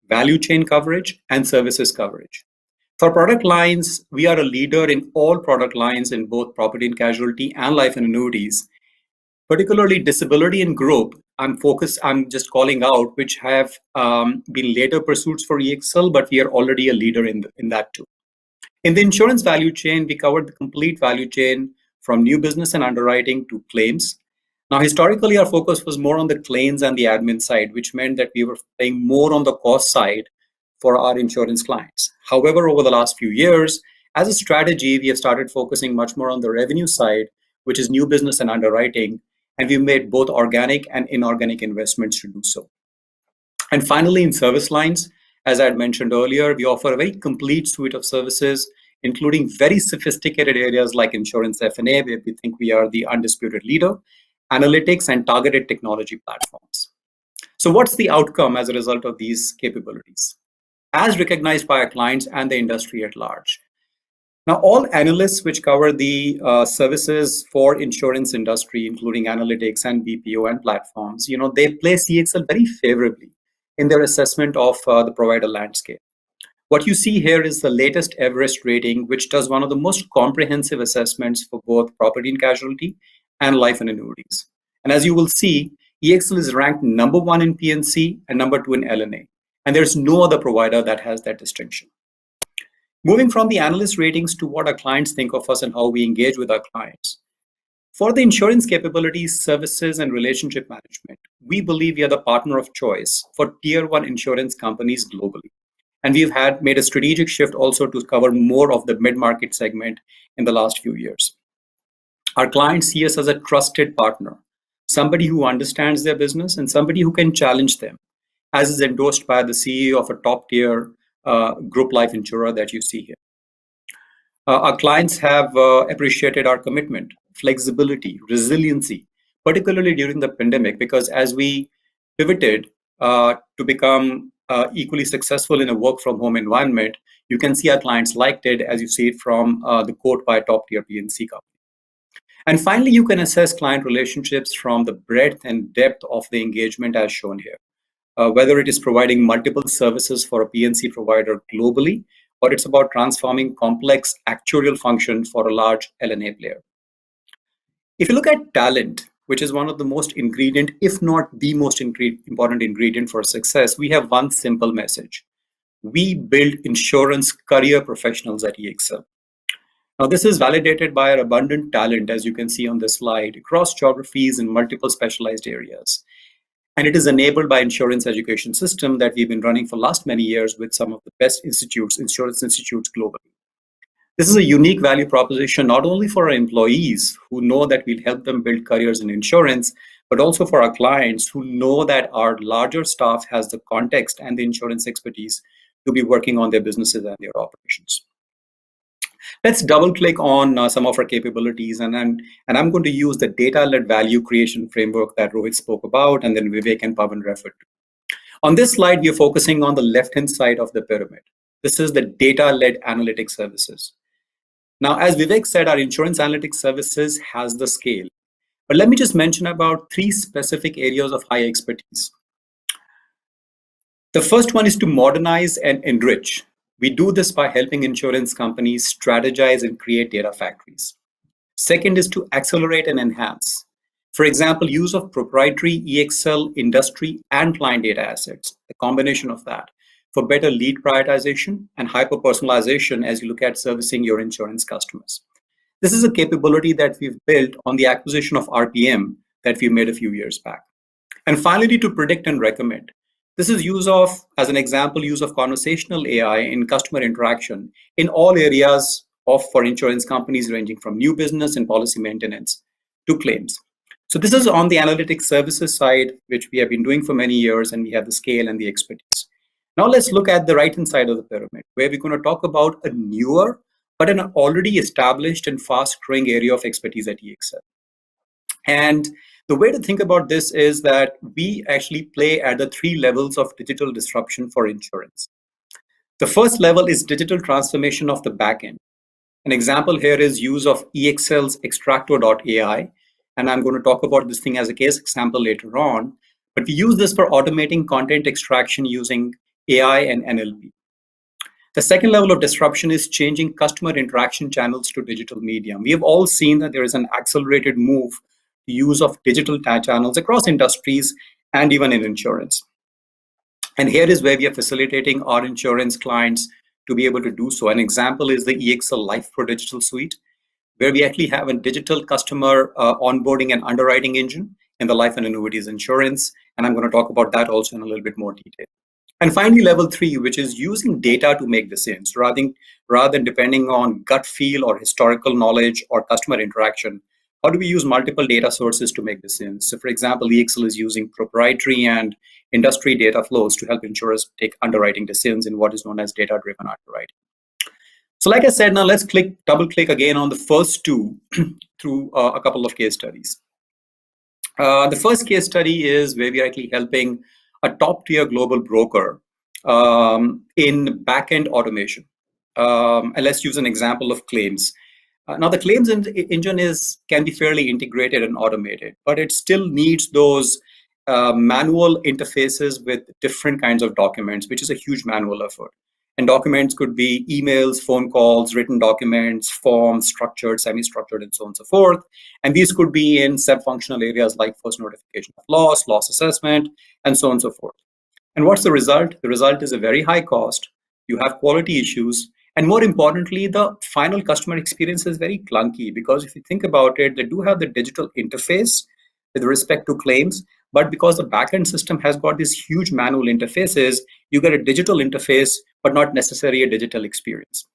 value chain coverage, and services coverage. For product lines, we are a leader in all product lines in both property and casualty and life and annuities. Particularly disability and group, I'm just calling out, which have been later pursuits for EXL, but we are already a leader in that too. In the insurance value chain, we covered the complete value chain from new business and underwriting to claims. Now, historically, our focus was more on the claims and the admin side, which meant that we were playing more on the cost side for our insurance clients. However, over the last few years, as a strategy, we have started focusing much more on the revenue side, which is new business and underwriting, and we've made both organic and inorganic investments to do so. And finally, in service lines, as I had mentioned earlier, we offer a very complete suite of services, including very sophisticated areas like insurance F&A, where we think we are the undisputed leader, analytics, and targeted technology platforms. So what's the outcome as a result of these capabilities? as recognized by our clients and the industry at large. Now, all analysts which cover the services for insurance industry, including analytics and BPO and platforms, they place EXL very favorably in their assessment of the provider landscape. What you see here is the latest Everest rating, which does one of the most comprehensive assessments for both property and casualty and life and annuities. And as you will see, EXL is ranked number 1 in P&C and number 2 in LNA. And there's no other provider that has that distinction. Moving from the analyst ratings to what our clients think of us and how we engage with our clients. For the insurance capabilities, services, and relationship management, we believe we are the partner of choice for tier 1 insurance companies globally. And we've made a strategic shift also to cover more of the mid-market segment in the last few years. Our clients see us as a trusted partner, somebody who understands their business and somebody who can challenge them, as is endorsed by the CEO of a top-tier group life insurer that you see here. Our clients have appreciated our commitment, flexibility, resiliency, particularly during the pandemic, because as we pivoted to become equally successful in a work from home environment, you can see our clients liked it, as you see it from the quote by a top-tier P&C company. And finally, you can assess client relationships from the breadth and depth of the engagement as shown here. Whether it is providing multiple services for a P&C provider globally, or it's about transforming complex actuarial functions for a large LNA player. If you look at talent, which is one of the most ingredient, if not the most important ingredient for success, we have one simple message. We build insurance career professionals at EXL. Now, this is validated by our abundant talent, as you can see on this slide, across geographies and multiple specialized areas. And it is enabled by insurance education system that we've been running for last many years with some of the best insurance institutes globally. This is a unique value proposition, not only for our employees who know that we'll help them build careers in insurance, but also for our clients who know that our larger staff has the context and the insurance expertise to be working on their businesses and their operations. Let's double click on some of our capabilities, and I'm going to use the data-led value creation framework that Rohit spoke about, and then Vivek and Pavan referred to. On this slide, we are focusing on the left-hand side of the pyramid. This is the data-led analytics services. Now, as Vivek said, our insurance analytics services has the scale. But let me just mention about 3 specific areas of high expertise. The first one is to modernize and enrich. We do this by helping insurance companies strategize and create data factories. Second is to accelerate and enhance. For example, use of proprietary EXL industry and client data assets, a combination of that, for better lead prioritization and hyper-personalization as you look at servicing your insurance customers. This is a capability that we've built on the acquisition of RPM that we made a few years back. And finally, to predict and recommend. This is as an example, use of conversational AI in customer interaction in all areas for insurance companies, ranging from new business and policy maintenance to claims. So this is on the analytics services side, which we have been doing for many years, and we have the scale and the expertise. Now let's look at the right-hand side of the pyramid, where we're going to talk about a newer, but an already established and fast-growing area of expertise at EXL. And the way to think about this is that we actually play at the 3 levels of digital disruption for insurance. The first level is digital transformation of the backend. An example here is use of EXL's Extractor.ai, and I'm going to talk about this thing as a case example later on, but we use this for automating content extraction using AI and NLP. The second level of disruption is changing customer interaction channels to digital medium. We have all seen that there is an accelerated move to use of digital channels across industries and even in insurance. And here is where we are facilitating our insurance clients to be able to do so. An example is the EXL Life Pro Digital Suite, where we actually have a digital customer onboarding and underwriting engine in the life and annuities insurance. And I'm going to talk about that also in a little bit more detail. And finally, level 3, which is using data to make decisions rather than depending on gut feel or historical knowledge or customer interaction. How do we use multiple data sources to make decisions? So for example, EXL is using proprietary and industry data flows to help insurers take underwriting decisions in what is known as data-driven underwriting. So like I said, now let's double click again on the first 2 through a couple of case studies. The first case study is where we are actually helping a top-tier global broker in backend automation. And let's use an example of claims. Now, the claims engine can be fairly integrated and automated, but it still needs those manual interfaces with different kinds of documents, which is a huge manual effort. And documents could be emails, phone calls, written documents, forms, structured, semi-structured, and so on and so forth. And these could be in sub-functional areas like first notification of loss assessment, and so on and so forth. And what's the result? The result is a very high cost. You have quality issues. And more importantly, the final customer experience is very clunky, because if you think about it, they do have the digital interface with respect to claims, but because the backend system has got these huge manual interfaces, you get a digital interface, but not necessarily a digital experience.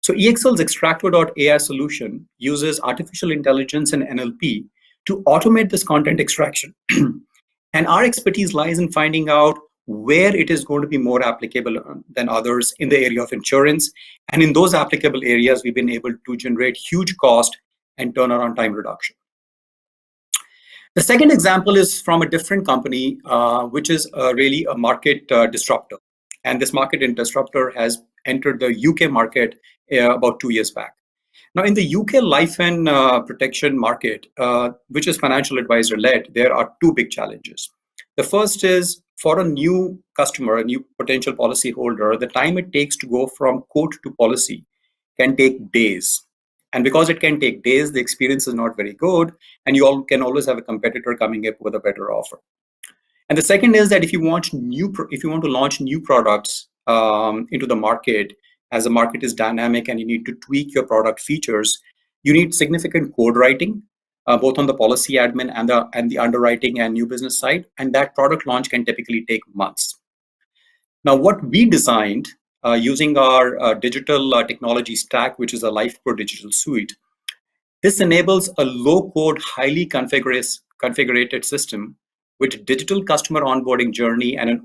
So EXL's Extractor.ai solution uses artificial intelligence and NLP to automate this content extraction. And our expertise lies in finding out where it is going to be more applicable than others in the area of insurance. And in those applicable areas, we've been able to generate huge cost and turnaround time reduction. The second example is from a different company, which is really a market disruptor. And this market disruptor has entered the UK market about 2 years back. Now, in the UK life and protection market, which is financial advisor led, there are two big challenges. The first is for a new customer, a new potential policy holder, the time it takes to go from quote to policy can take days. And because it can take days, the experience is not very good, and you can always have a competitor coming up with a better offer. And the second is that if you want to launch new products into the market, as the market is dynamic and you need to tweak your product features, you need significant code writing, both on the policy admin and the underwriting and new business side, and that product launch can typically take months. Now, what we designed using our digital technology stack, which is a LifePro digital suite, this enables a low-code, highly configurated system with digital customer onboarding journey and an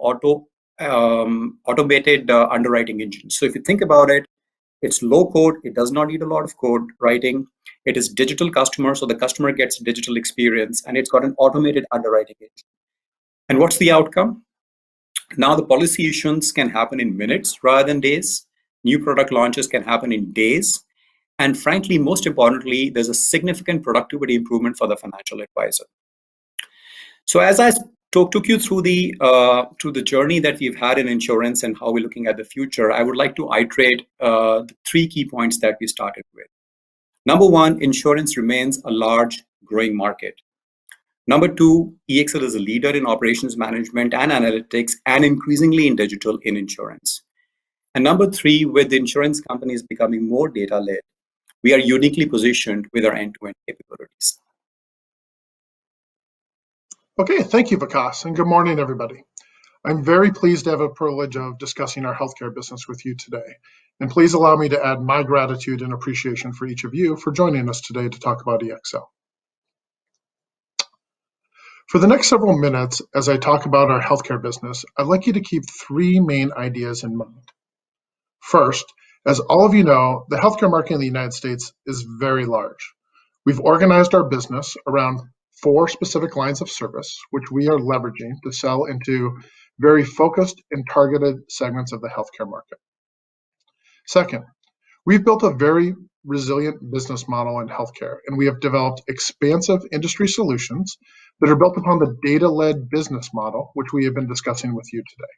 automated underwriting engine. So if you think about it, it's low code, it does not need a lot of code writing. It is digital customer, so the customer gets digital experience, and it's got an automated underwriting engine. And what's the outcome? Now the policy issuance can happen in minutes rather than days. New product launches can happen in days. And frankly, most importantly, there's a significant productivity improvement for the financial advisor. So as I took you through the journey that we've had in insurance and how we're looking at the future, I would like to iterate the three key points that we started with. Number one, insurance remains a large, growing market. Number two, EXL is a leader in operations management and analytics, and increasingly in digital in insurance. And number three, with insurance companies becoming more data-led, we are uniquely positioned with our end-to-end capabilities. Okay, thank you, Vikas, and good morning, everybody. I'm very pleased to have a privilege of discussing our healthcare business with you today. And please allow me to add my gratitude and appreciation for each of you for joining us today to talk about EXL. For the next several minutes, as I talk about our healthcare business, I'd like you to keep three main ideas in mind. First, as all of you know, the healthcare market in the United States is very large. We've organized our business around 4 specific lines of service, which we are leveraging to sell into very focused and targeted segments of the healthcare market. Second, we've built a very resilient business model in healthcare, and we have developed expansive industry solutions that are built upon the data-led business model, which we have been discussing with you today.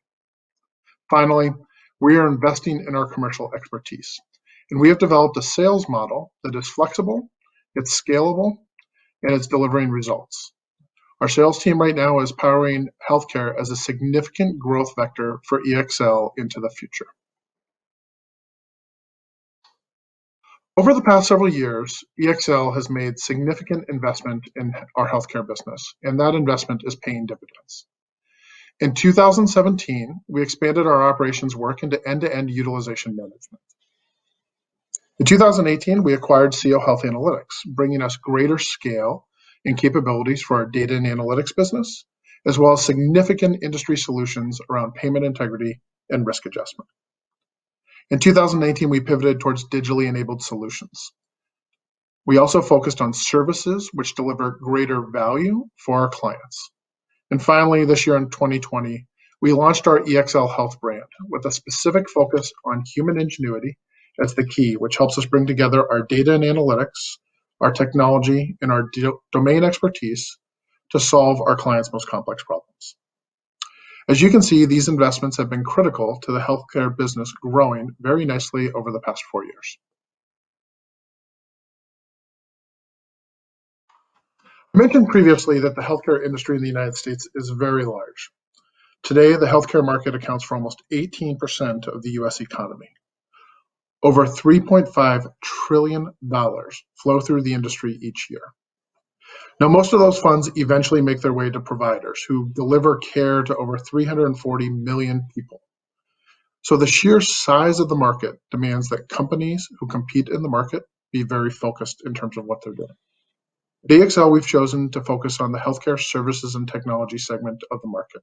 Finally, we are investing in our commercial expertise, and we have developed a sales model that is flexible, it's scalable, and it's delivering results. Our sales team right now is powering healthcare as a significant growth vector for EXL into the future. Over the past several years, EXL has made significant investment in our healthcare business, and that investment is paying dividends. In 2017, we expanded our operations work into end-to-end utilization management. In 2018, we acquired CO Health Analytics, bringing us greater scale and capabilities for our data and analytics business, as well as significant industry solutions around payment integrity and risk adjustment. In 2019, we pivoted towards digitally enabled solutions. We also focused on services which deliver greater value for our clients. And finally, this year in 2020, we launched our EXL Health brand, with a specific focus on human ingenuity as the key, which helps us bring together our data and analytics, our technology, and our domain expertise to solve our clients' most complex problems. As you can see, these investments have been critical to the healthcare business growing very nicely over the past 4 years. I mentioned previously that the healthcare industry in the United States is very large. Today, the healthcare market accounts for almost 18% of the US economy. Over $3.5 trillion flow through the industry each year. Now, most of those funds eventually make their way to providers who deliver care to over 340 million people. So the sheer size of the market demands that companies who compete in the market be very focused in terms of what they're doing. At EXL, we've chosen to focus on the healthcare services and technology segment of the market.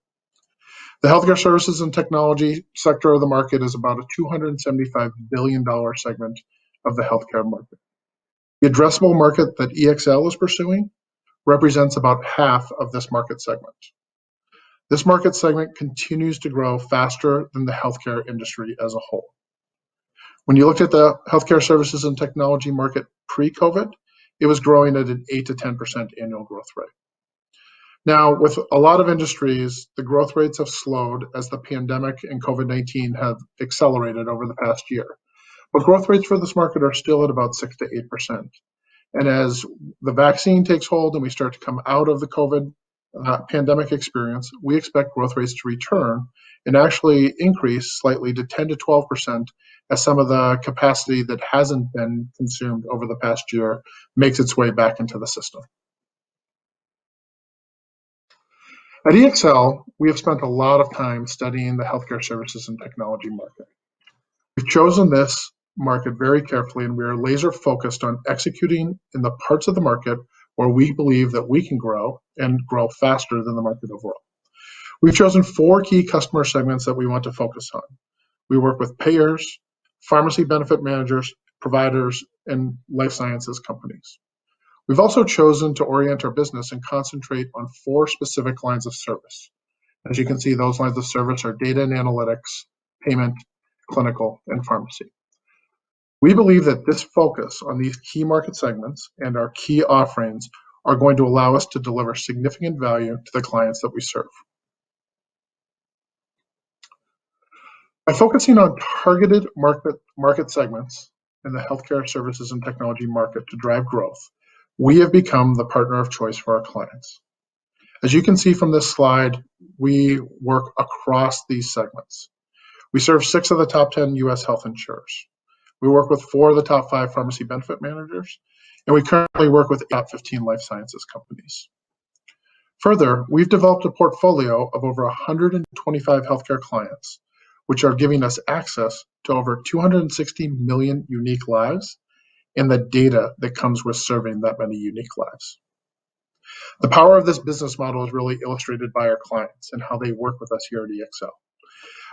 The healthcare services and technology sector of the market is about a $275 billion segment of the healthcare market. The addressable market that EXL is pursuing represents about half of this market segment. This market segment continues to grow faster than the healthcare industry as a whole. When you looked at the healthcare services and technology market pre-COVID, it was growing at an 8 to 10% annual growth rate. Now, with a lot of industries, the growth rates have slowed as the pandemic and COVID-19 have accelerated over the past year. But growth rates for this market are still at about 6 to 8%. And as the vaccine takes hold and we start to come out of the COVID pandemic experience, we expect growth rates to return and actually increase slightly to 10 to 12% as some of the capacity that hasn't been consumed over the past year makes its way back into the system. At EXL, we have spent a lot of time studying the healthcare services and technology market. We've chosen this market very carefully, and we are laser focused on executing in the parts of the market where we believe that we can grow and grow faster than the market overall. We've chosen 4 key customer segments that we want to focus on. We work with payers, pharmacy benefit managers, providers, and life sciences companies. We've also chosen to orient our business and concentrate on 4 specific lines of service. As you can see, those lines of service are data and analytics, payment, clinical, and pharmacy. We believe that this focus on these key market segments and our key offerings are going to allow us to deliver significant value to the clients that we serve. By focusing on targeted market segments in the healthcare services and technology market to drive growth, we have become the partner of choice for our clients. As you can see from this slide, we work across these segments. We serve 6 of the top 10 US health insurers. We work with 4 of the top 5 pharmacy benefit managers, and we currently work with top 15 life sciences companies. Further, we've developed a portfolio of over 125 healthcare clients, which are giving us access to over 260 million unique lives and the data that comes with serving that many unique lives. The power of this business model is really illustrated by our clients and how they work with us here at EXL.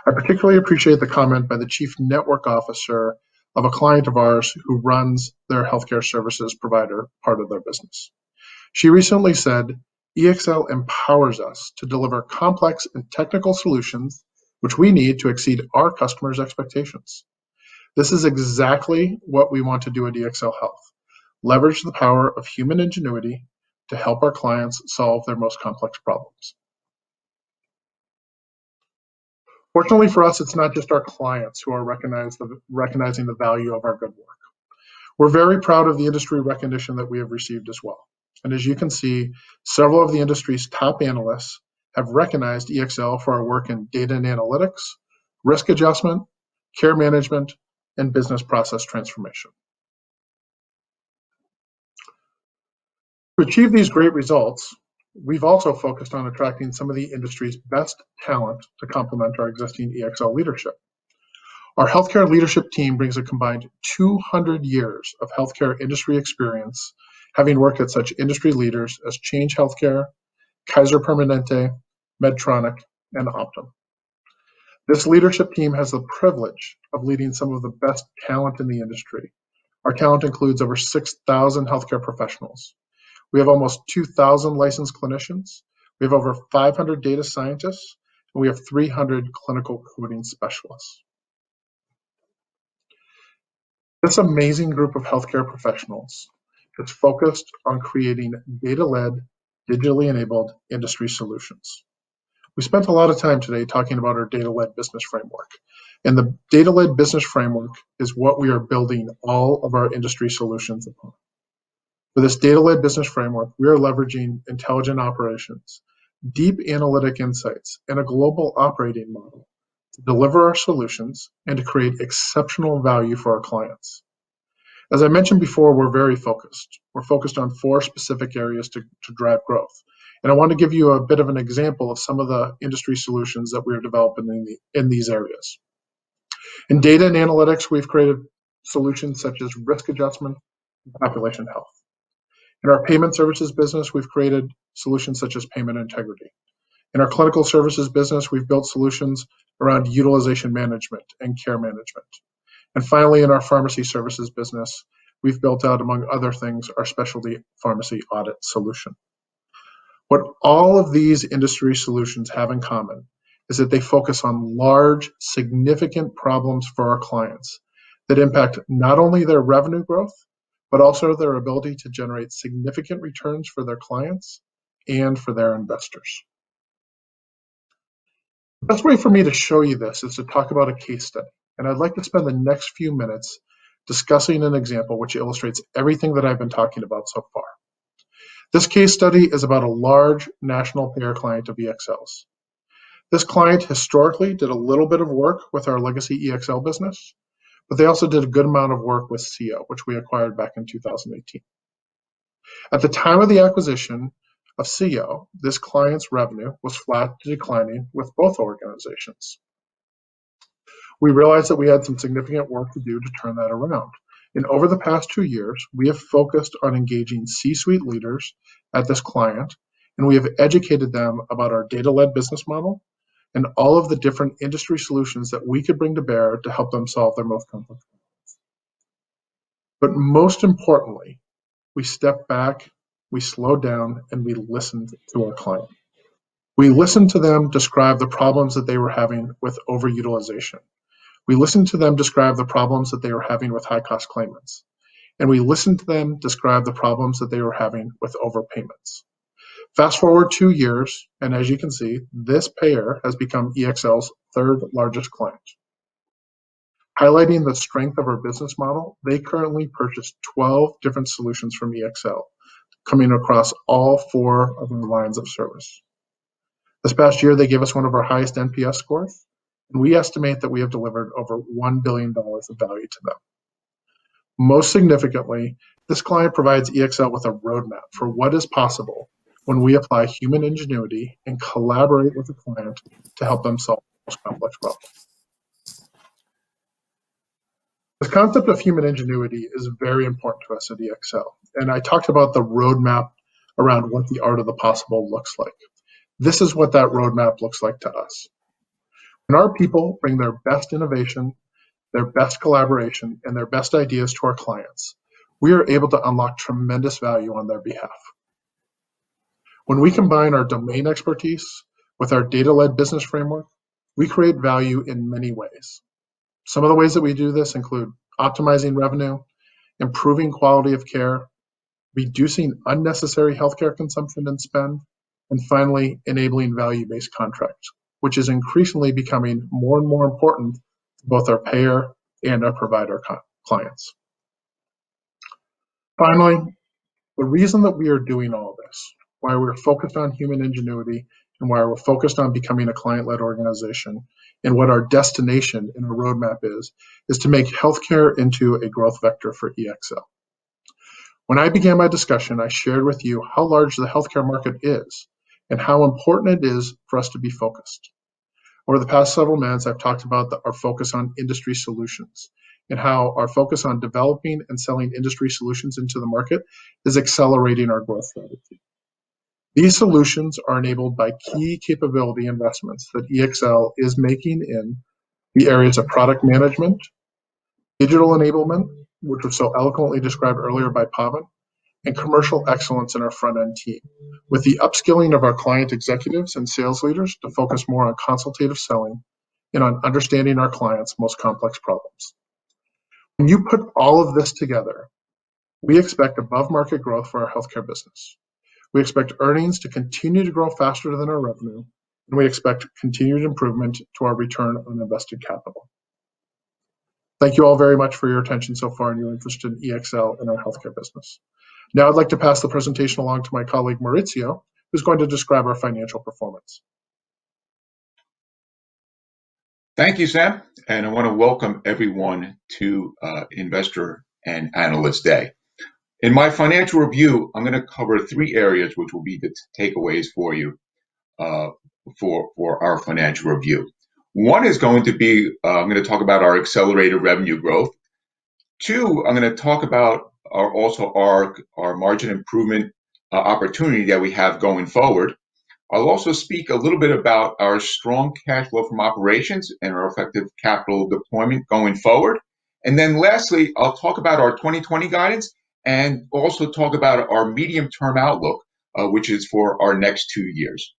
I particularly appreciate the comment by the Chief Network Officer of a client of ours who runs their healthcare services provider part of their business. She recently said, EXL empowers us to deliver complex and technical solutions which we need to exceed our customers' expectations. This is exactly what we want to do at EXL Health, leverage the power of human ingenuity to help our clients solve their most complex problems. Fortunately for us, it's not just our clients who are recognizing the value of our good work. We're very proud of the industry recognition that we have received as well. And as you can see, several of the industry's top analysts have recognized EXL for our work in data and analytics, risk adjustment, care management, and business process transformation. To achieve these great results, we've also focused on attracting some of the industry's best talent to complement our existing EXL leadership. Our healthcare leadership team brings a combined 200 years of healthcare industry experience, having worked at such industry leaders as Change Healthcare, Kaiser Permanente, Medtronic, and Optum. This leadership team has the privilege of leading some of the best talent in the industry. Our talent includes over 6,000 healthcare professionals. We have almost 2,000 licensed clinicians. We have over 500 data scientists, and we have 300 clinical coding specialists. This amazing group of healthcare professionals is focused on creating data-led, digitally enabled industry solutions. We spent a lot of time today talking about our data-led business framework. And the data-led business framework is what we are building all of our industry solutions upon. For this data-led business framework, we are leveraging intelligent operations, deep analytic insights, and a global operating model to deliver our solutions and to create exceptional value for our clients. As I mentioned before, we're very focused. We're focused on 4 specific areas to drive growth. And I want to give you a bit of an example of some of the industry solutions that we're developing in these areas. In data and analytics, we've created solutions such as risk adjustment and population health. In our payment services business, we've created solutions such as payment integrity. In our clinical services business, we've built solutions around utilization management and care management. And finally, in our pharmacy services business, we've built out, among other things, our specialty pharmacy audit solution. What all of these industry solutions have in common is that they focus on large, significant problems for our clients that impact not only their revenue growth, but also their ability to generate significant returns for their clients and for their investors. The best way for me to show you this is to talk about a case study. And I'd like to spend the next few minutes discussing an example which illustrates everything that I've been talking about so far. This case study is about a large national payer client of EXL's. This client historically did a little bit of work with our legacy EXL business, but they also did a good amount of work with CO, which we acquired back in 2018. At the time of the acquisition of CO, this client's revenue was flat to declining with both organizations. We realized that we had some significant work to do to turn that around. And over the past 2 years, we have focused on engaging C-suite leaders at this client, and we have educated them about our data-led business model and all of the different industry solutions that we could bring to bear to help them solve their most complex problems. But most importantly, we stepped back, we slowed down, and we listened to our client. We listened to them describe the problems that they were having with overutilization. We listened to them describe the problems that they were having with high-cost claimants. And we listened to them describe the problems that they were having with overpayments. Fast forward 2 years, and as you can see, this payer has become EXL's 3rd largest client. Highlighting the strength of our business model, they currently purchase 12 different solutions from EXL, coming across all 4 of our lines of service. This past year, they gave us one of our highest NPS scores, and we estimate that we have delivered over $1 billion of value to them. Most significantly, this client provides EXL with a roadmap for what is possible when we apply human ingenuity and collaborate with the client to help them solve the most complex problems. The concept of human ingenuity is very important to us at EXL, and I talked about the roadmap around what the art of the possible looks like. This is what that roadmap looks like to us. When our people bring their best innovation, their best collaboration, and their best ideas to our clients, we are able to unlock tremendous value on their behalf. When we combine our domain expertise with our data-led business framework, we create value in many ways. Some of the ways that we do this include optimizing revenue, improving quality of care, reducing unnecessary healthcare consumption and spend, and finally, enabling value-based contracts, which is increasingly becoming more and more important to both our payer and our provider clients. Finally, the reason that we are doing all this, why we're focused on human ingenuity and why we're focused on becoming a client-led organization, and what our destination in our roadmap is to make healthcare into a growth vector for EXL. When I began my discussion, I shared with you how large the healthcare market is and how important it is for us to be focused. Over the past several minutes, I've talked about our focus on industry solutions and how our focus on developing and selling industry solutions into the market is accelerating our growth strategy. These solutions are enabled by key capability investments that EXL is making in the areas of product management, digital enablement, which was so eloquently described earlier by Pavan, and commercial excellence in our front-end team, with the upskilling of our client executives and sales leaders to focus more on consultative selling and on understanding our clients' most complex problems. When you put all of this together, we expect above-market growth for our healthcare business. We expect earnings to continue to grow faster than our revenue, and we expect continued improvement to our return on invested capital. Thank you all very much for your attention so far and your interest in EXL and our healthcare business. Now I'd like to pass the presentation along to my colleague Maurizio, who's going to describe our financial performance. Thank you, Sam, and I want to welcome everyone to Investor and Analyst Day. In my financial review, I'm going to cover three areas which will be the takeaways for you for our financial review. One is going to be, I'm going to talk about our accelerated revenue growth. Two, I'm going to talk about our margin improvement opportunity that we have going forward. I'll also speak a little bit about our strong cash flow from operations and our effective capital deployment going forward. And then lastly, I'll talk about our 2020 guidance and also talk about our medium-term outlook, which is for our next 2 years.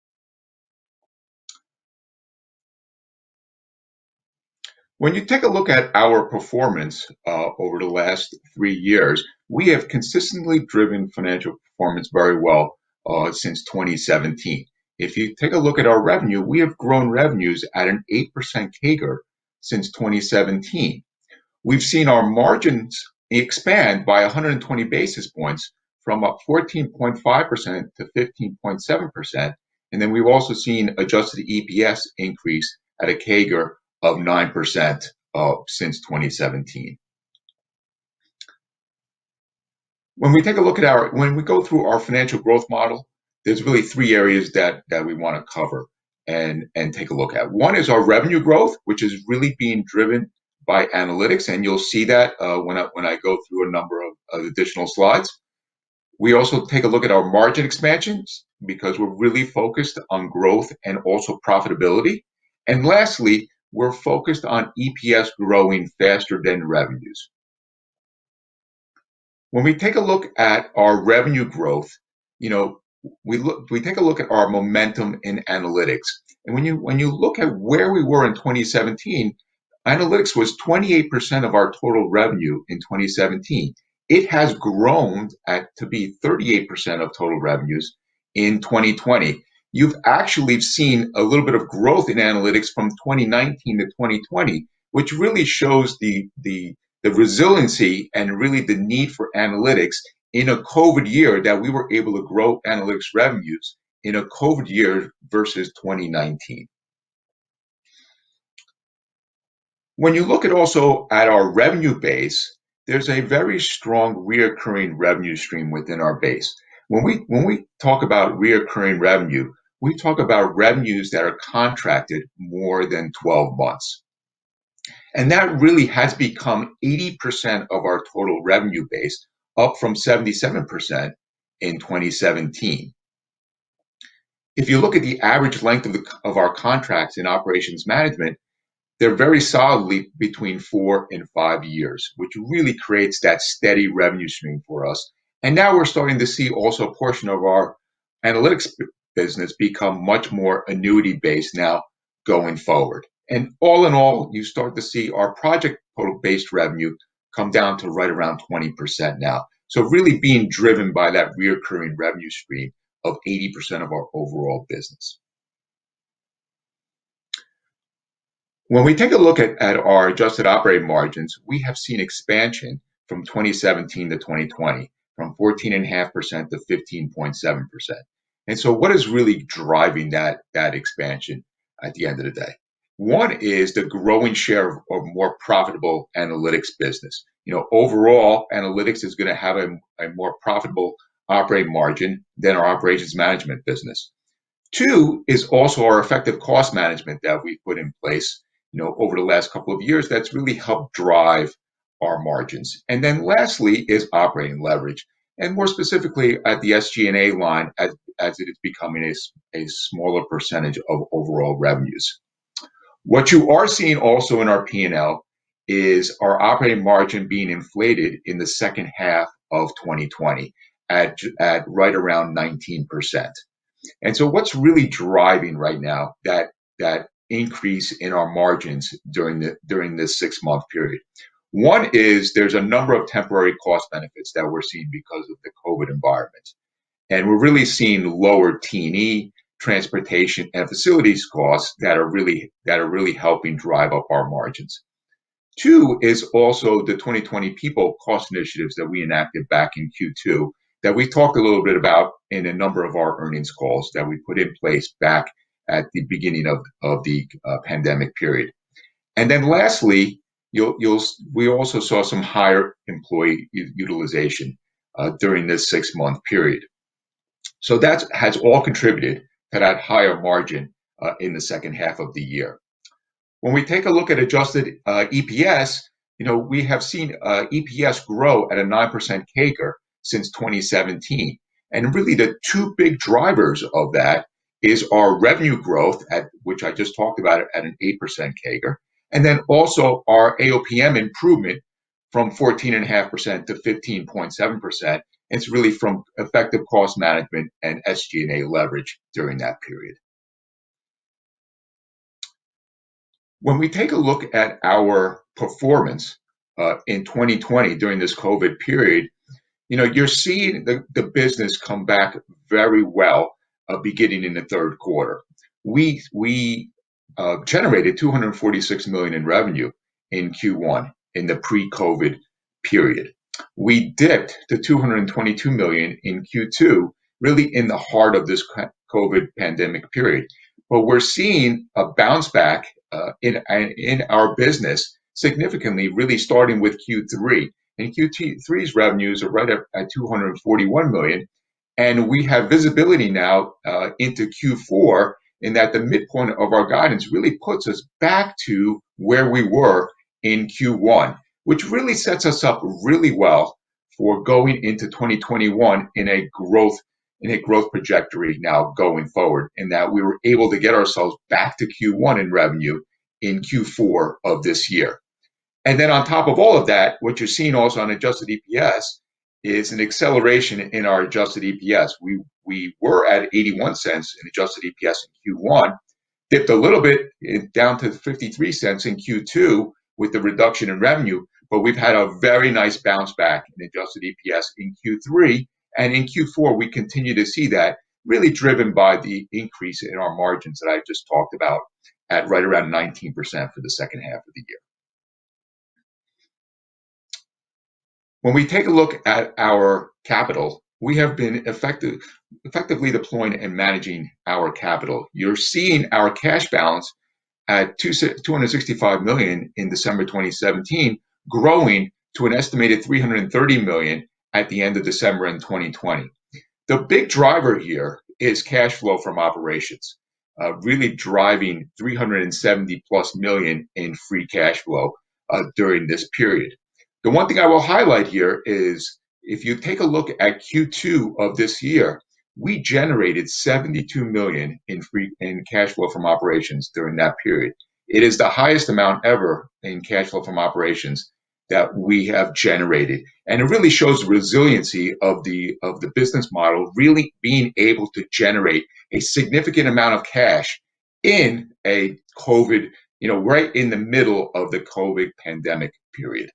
When you take a look at our performance over the last 3 years, we have consistently driven financial performance very well since 2017. If you take a look at our revenue, we have grown revenues at an 8% CAGR since 2017. We've seen our margins expand by 120 basis points from up 14.5% to 15.7%. And then we've also seen adjusted EPS increase at a CAGR of 9% since 2017. When we take a look at when we go through our financial growth model, there's really three areas that we want to cover and take a look at. One is our revenue growth, which is really being driven by analytics, and you'll see that when I go through a number of additional slides. We also take a look at our margin expansions because we're really focused on growth and also profitability. And lastly, we're focused on EPS growing faster than revenues. When we take a look at our revenue growth, we take a look at our momentum in analytics. And when you look at where we were in 2017, analytics was 28% of our total revenue in 2017. It has grown to be 38% of total revenues in 2020. You've actually seen a little bit of growth in analytics from 2019 to 2020, which really shows the resiliency and really the need for analytics in a COVID year, that we were able to grow analytics revenues in a COVID year versus 2019. When you look at also at our revenue base, there's a very strong reoccurring revenue stream within our base. When we talk about reoccurring revenue, we talk about revenues that are contracted more than 12 months. And that really has become 80% of our total revenue base, up from 77% in 2017. If you look at the average length of our contracts in operations management, they're very solidly between 4 and 5 years, which really creates that steady revenue stream for us. And now we're starting to see also a portion of our analytics business become much more annuity-based now going forward. And all in all, you start to see our project-based revenue come down to right around 20% now. So really being driven by that recurring revenue stream of 80% of our overall business. When we take a look at our adjusted operating margins, we have seen expansion from 2017 to 2020, from 14.5% to 15.7%. And so what is really driving that expansion at the end of the day? One is the growing share of more profitable analytics business. Overall, analytics is going to have a more profitable operating margin than our operations management business. Two is also our effective cost management that we put in place, over the last couple of years. That's really helped drive our margins. And then lastly is operating leverage, and more specifically at the SG&A line as it is becoming a smaller percentage of overall revenues. What you are seeing also in our P&L is our operating margin being inflated in the second half of 2020. at right around 19%. And so what's really driving right now that increase in our margins during this 6-month period? One is there's a number of temporary cost benefits that we're seeing because of the COVID environment. And we're really seeing lower T&E, transportation, and facilities costs that are really helping drive up our margins. Two is also the 2020 people cost initiatives that we enacted back in Q2 that we talked a little bit about in a number of our earnings calls that we put in place back at the beginning of the pandemic period. And then lastly, we also saw some higher employee utilization during this 6-month period. So that has all contributed to that higher margin in the second half of the year. When we take a look at adjusted EPS, we have seen EPS grow at a 9% CAGR since 2017. And really the two big drivers of that is our revenue growth, which I just talked about at an 8% CAGR, and then also our AOPM improvement from 14.5% to 15.7%. It's really from effective cost management and SG&A leverage during that period. When we take a look at our performance in 2020 during this COVID period, you're seeing the business come back very well beginning in the third quarter. We generated $246 million in revenue in Q1 in the pre-COVID period. We dipped to $222 million in Q2, really in the heart of this COVID pandemic period. But we're seeing a bounce back in our business significantly, really starting with Q3. And Q3's revenues are right at $241 million. And we have visibility now into Q4 in that the midpoint of our guidance really puts us back to where we were in Q1, which really sets us up really well for going into 2021 in a growth trajectory now going forward, in that we were able to get ourselves back to Q1 in revenue in Q4 of this year. And then on top of all of that, what you're seeing also on adjusted EPS is an acceleration in our adjusted EPS. We were at 81 cents in adjusted EPS in Q1, dipped a little bit down to 53 cents in Q2 with the reduction in revenue, but we've had a very nice bounce back in adjusted EPS in Q3. And in Q4, we continue to see that really driven by the increase in our margins that I just talked about at right around 19% for the second half of the year. When we take a look at our capital, we have been effectively deploying and managing our capital. You're seeing our cash balance at $265 million in December 2017, growing to an estimated $330 million at the end of December in 2020. The big driver here is cash flow from operations, really driving $370 plus million in free cash flow during this period. The one thing I will highlight here is if you take a look at Q2 of this year, we generated $72 million in cash flow from operations during that period. It is the highest amount ever in cash flow from operations that we have generated. And it really shows the resiliency of the business model, really being able to generate a significant amount of cash in a COVID, right in the middle of the COVID pandemic period.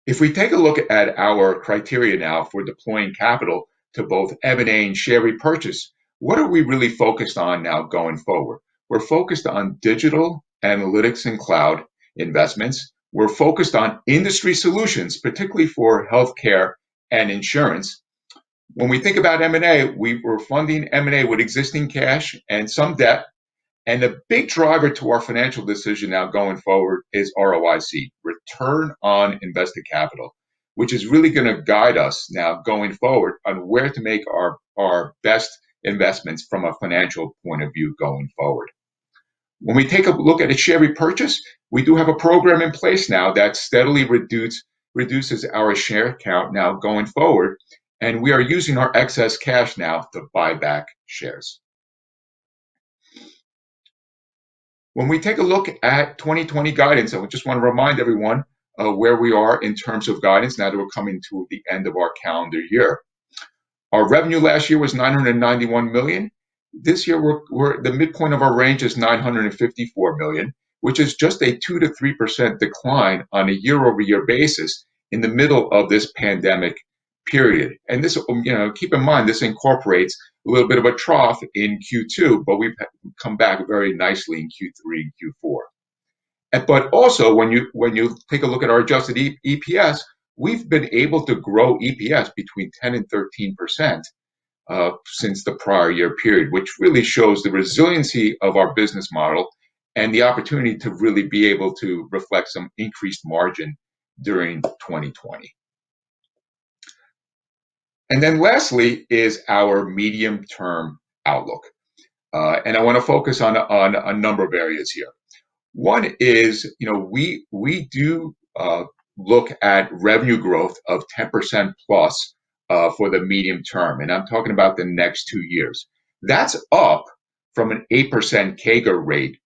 If we take a look at our criteria now for deploying capital to both M&A and share repurchase, what are we really focused on now going forward? We're focused on digital analytics and cloud investments. We're focused on industry solutions, particularly for healthcare and insurance. When we think about M&A, we're funding M&A with existing cash and some debt. And the big driver to our financial decision now going forward is ROIC, return on invested capital, which is really going to guide us now going forward on where to make our best investments from a financial point of view going forward. When we take a look at a share repurchase, we do have a program in place now that steadily reduces our share count now going forward. And we are using our excess cash now to buy back shares. When we take a look at 2020 guidance, I just want to remind everyone where we are in terms of guidance now that we're coming to the end of our calendar year. Our revenue last year was $991 million. This year, we're the midpoint of our range is $954 million, which is just a 2 to 3% decline on a year-over-year basis in the middle of this pandemic period. And this, keep in mind, this incorporates a little bit of a trough in Q2, but we've come back very nicely in Q3 and Q4. But also, when you take a look at our adjusted EPS, we've been able to grow EPS between 10 and 13% since the prior year period, which really shows the resiliency of our business model and the opportunity to really be able to reflect some increased margin during 2020. And then lastly is our medium-term outlook. And I want to focus on a number of areas here. One is, we do look at revenue growth of 10% plus for the medium term. And I'm talking about the next 2 years. That's up from an 8% CAGR rate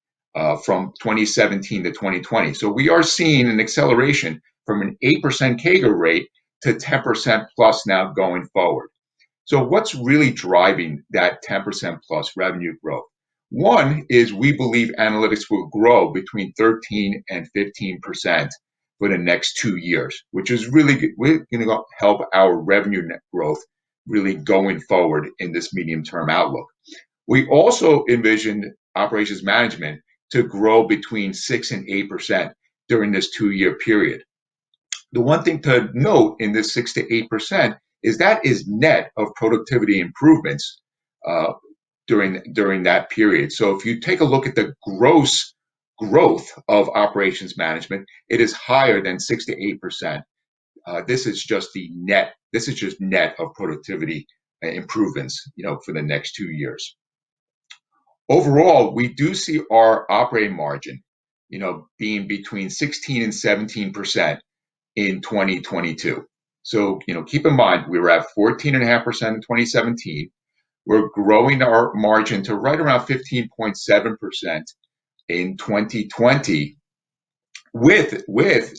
from 2017 to 2020. So we are seeing an acceleration from an 8% CAGR rate to 10% plus now going forward. So what's really driving that 10% plus revenue growth? One is we believe analytics will grow between 13 and 15% for the next 2 years, which is really going to help our revenue net growth really going forward in this medium-term outlook. We also envision operations management to grow between 6 and 8% during this 2-year period. The one thing to note in this 6 to 8% is that is net of productivity improvements during that period. So if you take a look at the gross growth of operations management, it is higher than 6 to 8%. This is just net. This is just net of productivity improvements, for the next 2 years. Overall, we do see our operating margin, being between 16 and 17% in 2022. So, keep in mind, we were at 14.5% in 2017. We're growing our margin to right around 15.7% in 2020 with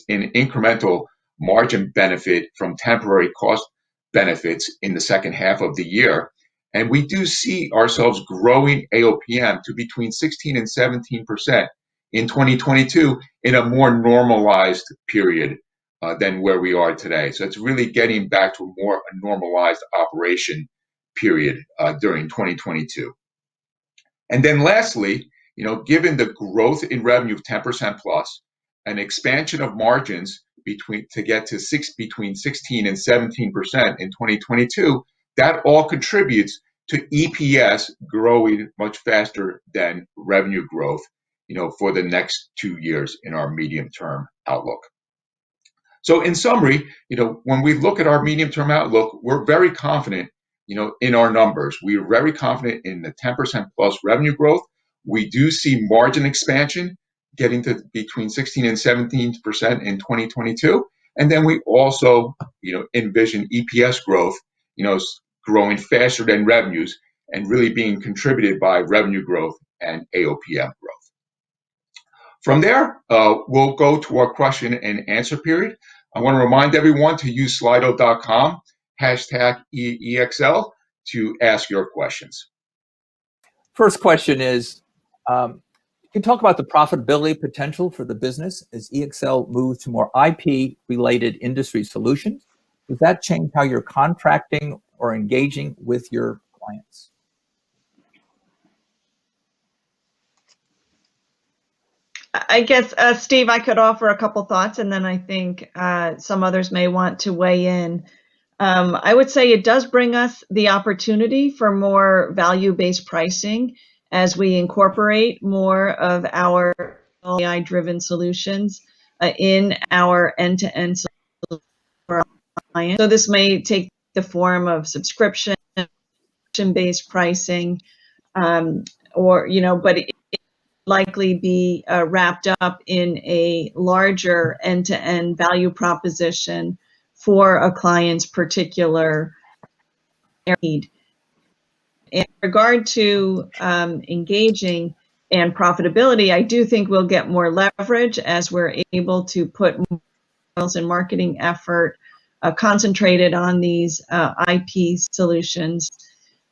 an incremental margin benefit from temporary cost benefits in the second half of the year. And we do see ourselves growing AOPM to between 16 and 17% in 2022 in a more normalized period than where we are today. So it's really getting back to a normalized operation period during 2022. And then lastly, given the growth in revenue of 10% plus, an expansion of margins to get to between 16 and 17% in 2022, that all contributes to EPS growing much faster than revenue growth, for the next 2 years in our medium-term outlook. So in summary, when we look at our medium-term outlook, we're very confident, in our numbers. We are very confident in the 10% plus revenue growth. We do see margin expansion getting to between 16 and 17% in 2022. And then we also, envision EPS growth, growing faster than revenues and really being contributed by revenue growth and AOPM growth. From there, we'll go to our question and answer period. I want to remind everyone to use slido.com, #EXL, to ask your questions. First question is, can you talk about the profitability potential for the business as EXL moves to more IP-related industry solutions? Does that change how you're contracting or engaging with your clients? I guess, Steve, I could offer a couple thoughts, and then I think some others may want to weigh in. I would say it does bring us the opportunity for more value-based pricing as we incorporate more of our AI-driven solutions in our end-to-end solutions for our clients. So this may take the form of subscription-based pricing, but it likely be wrapped up in a larger end-to-end value proposition for a client's particular need. In regard to engaging and profitability, I do think we'll get more leverage as we're able to put and marketing effort concentrated on these IP solutions.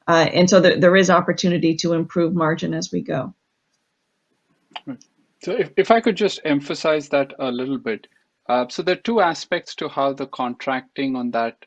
And so there is opportunity to improve margin as we go. So if I could just emphasize that a little bit. So there are two aspects to how the contracting on that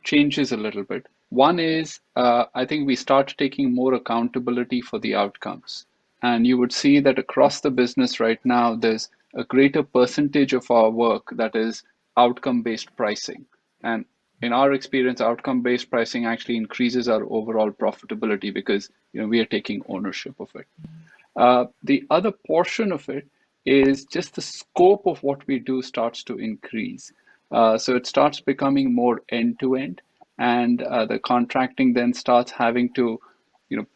changes a little bit. One is, I think we start taking more accountability for the outcomes. And you would see that across the business right now, there's a greater percentage of our work that is outcome-based pricing. And in our experience, outcome-based pricing actually increases our overall profitability because we are taking ownership of it. The other portion of it is just the scope of what we do starts to increase. So it starts becoming more end-to-end, and the contracting then starts having to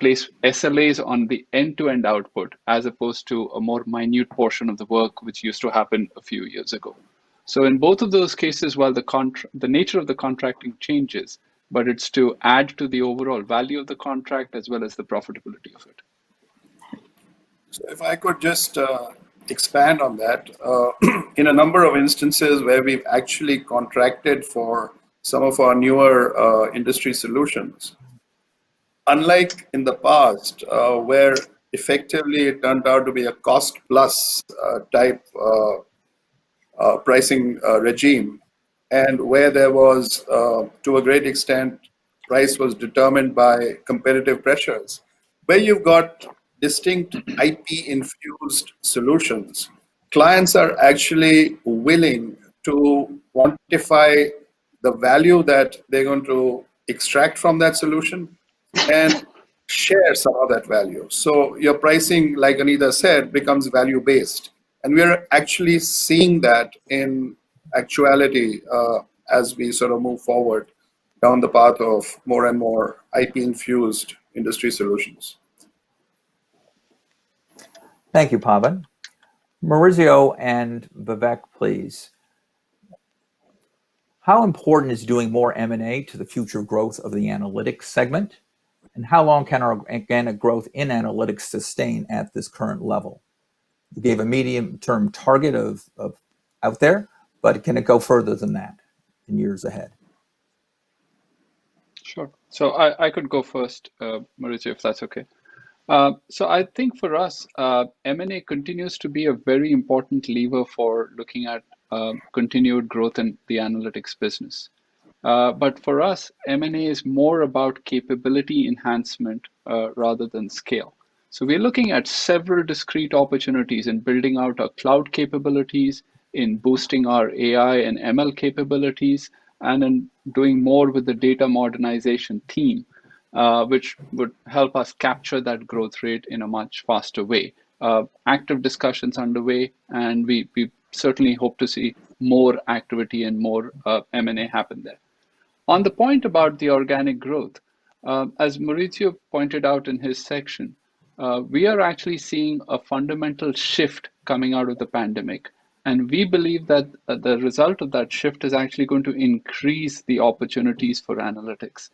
place SLAs on the end-to-end output as opposed to a more minute portion of the work which used to happen a few years ago. So in both of those cases, while the nature of the contracting changes, but it's to add to the overall value of the contract as well as the profitability of it. So if I could just expand on that, in a number of instances where we've actually contracted for some of our newer industry solutions, unlike in the past, where effectively it turned out to be a cost plus type pricing regime, and where there was, to a great extent, price was determined by competitive pressures, where you've got distinct IP infused solutions, clients are actually willing to quantify the value that they're going to extract from that solution and share some of that value. So your pricing, like Anita said, becomes value based. And we're actually seeing that in actuality as we sort of move forward down the path of more and more IP infused industry solutions. Thank you, Pavan. Maurizio and Vivek, please. How important is doing more M&A to the future growth of the analytics segment? And how long can our organic growth in analytics sustain at this current level? You gave a medium-term target of out there, but can it go further than that in years ahead? Sure. So I could go first, Maurizio, if that's okay. So I think for us, M&A continues to be a very important lever for looking at continued growth in the analytics business. But for us, M&A is more about capability enhancement rather than scale. So we're looking at several discrete opportunities in building out our cloud capabilities, in boosting our AI and ML capabilities, and in doing more with the data modernization team, which would help us capture that growth rate in a much faster way. Active discussions underway, and we certainly hope to see more activity and more M&A happen there. On the point about the organic growth, as Maurizio pointed out in his section, we are actually seeing a fundamental shift coming out of the pandemic. And we believe that the result of that shift is actually going to increase the opportunities for analytics.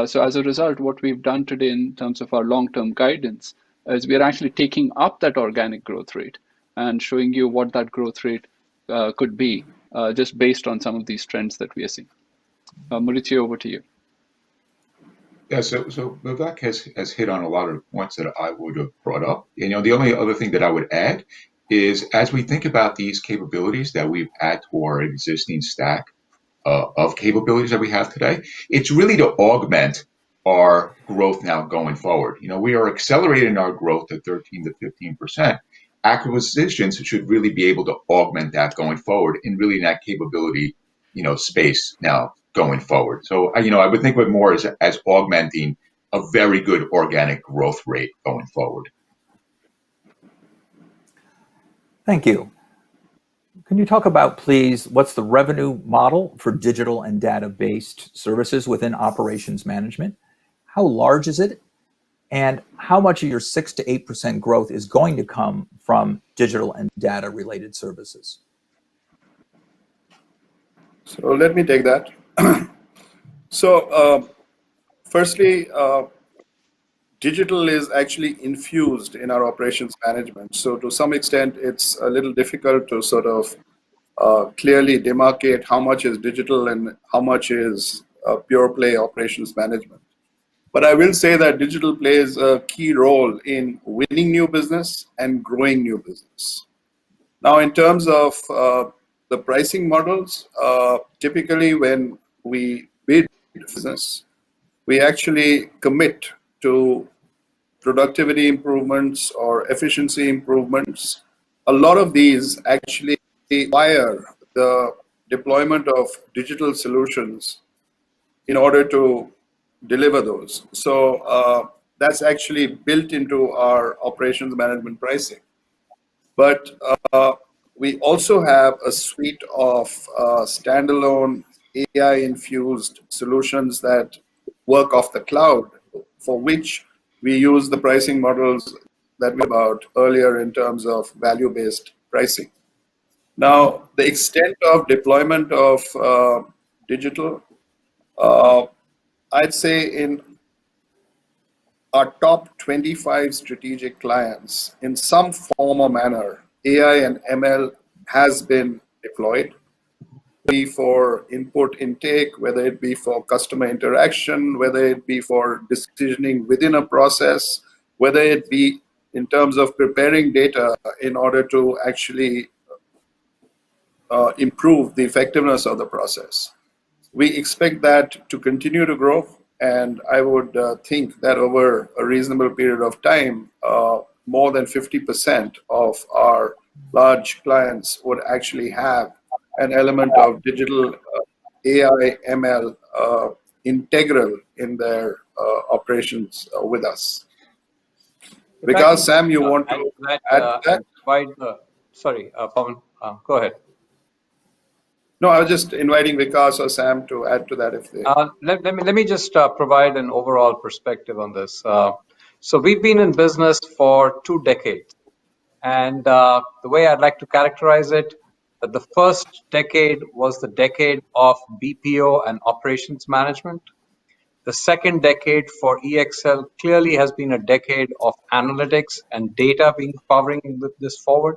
So as a result, what we've done today in terms of our long-term guidance is we're actually taking up that organic growth rate and showing you what that growth rate could be just based on some of these trends that we are seeing. Maurizio, over to you. Yeah, so Vivek has hit on a lot of points that I would have brought up. The only other thing that I would add is as we think about these capabilities that we've added to our existing stack of capabilities that we have today, it's really to augment our growth now going forward. We are accelerating our growth to 13 to 15%. Acquisitions should really be able to augment that going forward in really that capability, space now going forward. So, I would think of it more as augmenting a very good organic growth rate going forward. Thank you. Can you talk about, please, what's the revenue model for digital and data-based services within operations management? How large is it? And how much of your 6 to 8% growth is going to come from digital and data-related services? So let me take that. So firstly, digital is actually infused in our operations management. So to some extent, it's a little difficult to sort of clearly demarcate how much is digital and how much is pure play operations management. But I will say that digital plays a key role in winning new business and growing new business. Now, in terms of the pricing models, typically when we bid business, we actually commit to productivity improvements or efficiency improvements. A lot of these actually require the deployment of digital solutions in order to deliver those. So that's actually built into our operations management pricing. But we also have a suite of standalone AI-infused solutions that work off the cloud, for which we use the pricing models that we about earlier in terms of value-based pricing. Now, the extent of deployment of digital, I'd say in our top 25 strategic clients, in some form or manner, AI and ML has been deployed, be for input intake, whether it be for customer interaction, whether it be for decisioning within a process, whether it be in terms of preparing data in order to actually improve the effectiveness of the process. We expect that to continue to grow, and I would think that over a reasonable period of time, more than 50% of our large clients would actually have an element of digital AI ML integral in their operations with us. Because Sam, you want to add to that? Sorry, Pawan, go ahead. No, I was just inviting Vikas or Sam to add to that if they. Let me just provide an overall perspective on this. So we've been in business for 2 decades, and the way I'd like to characterize it, that the first decade was the decade of BPO and operations management. The second decade for EXL clearly has been a decade of analytics and data being powering this forward.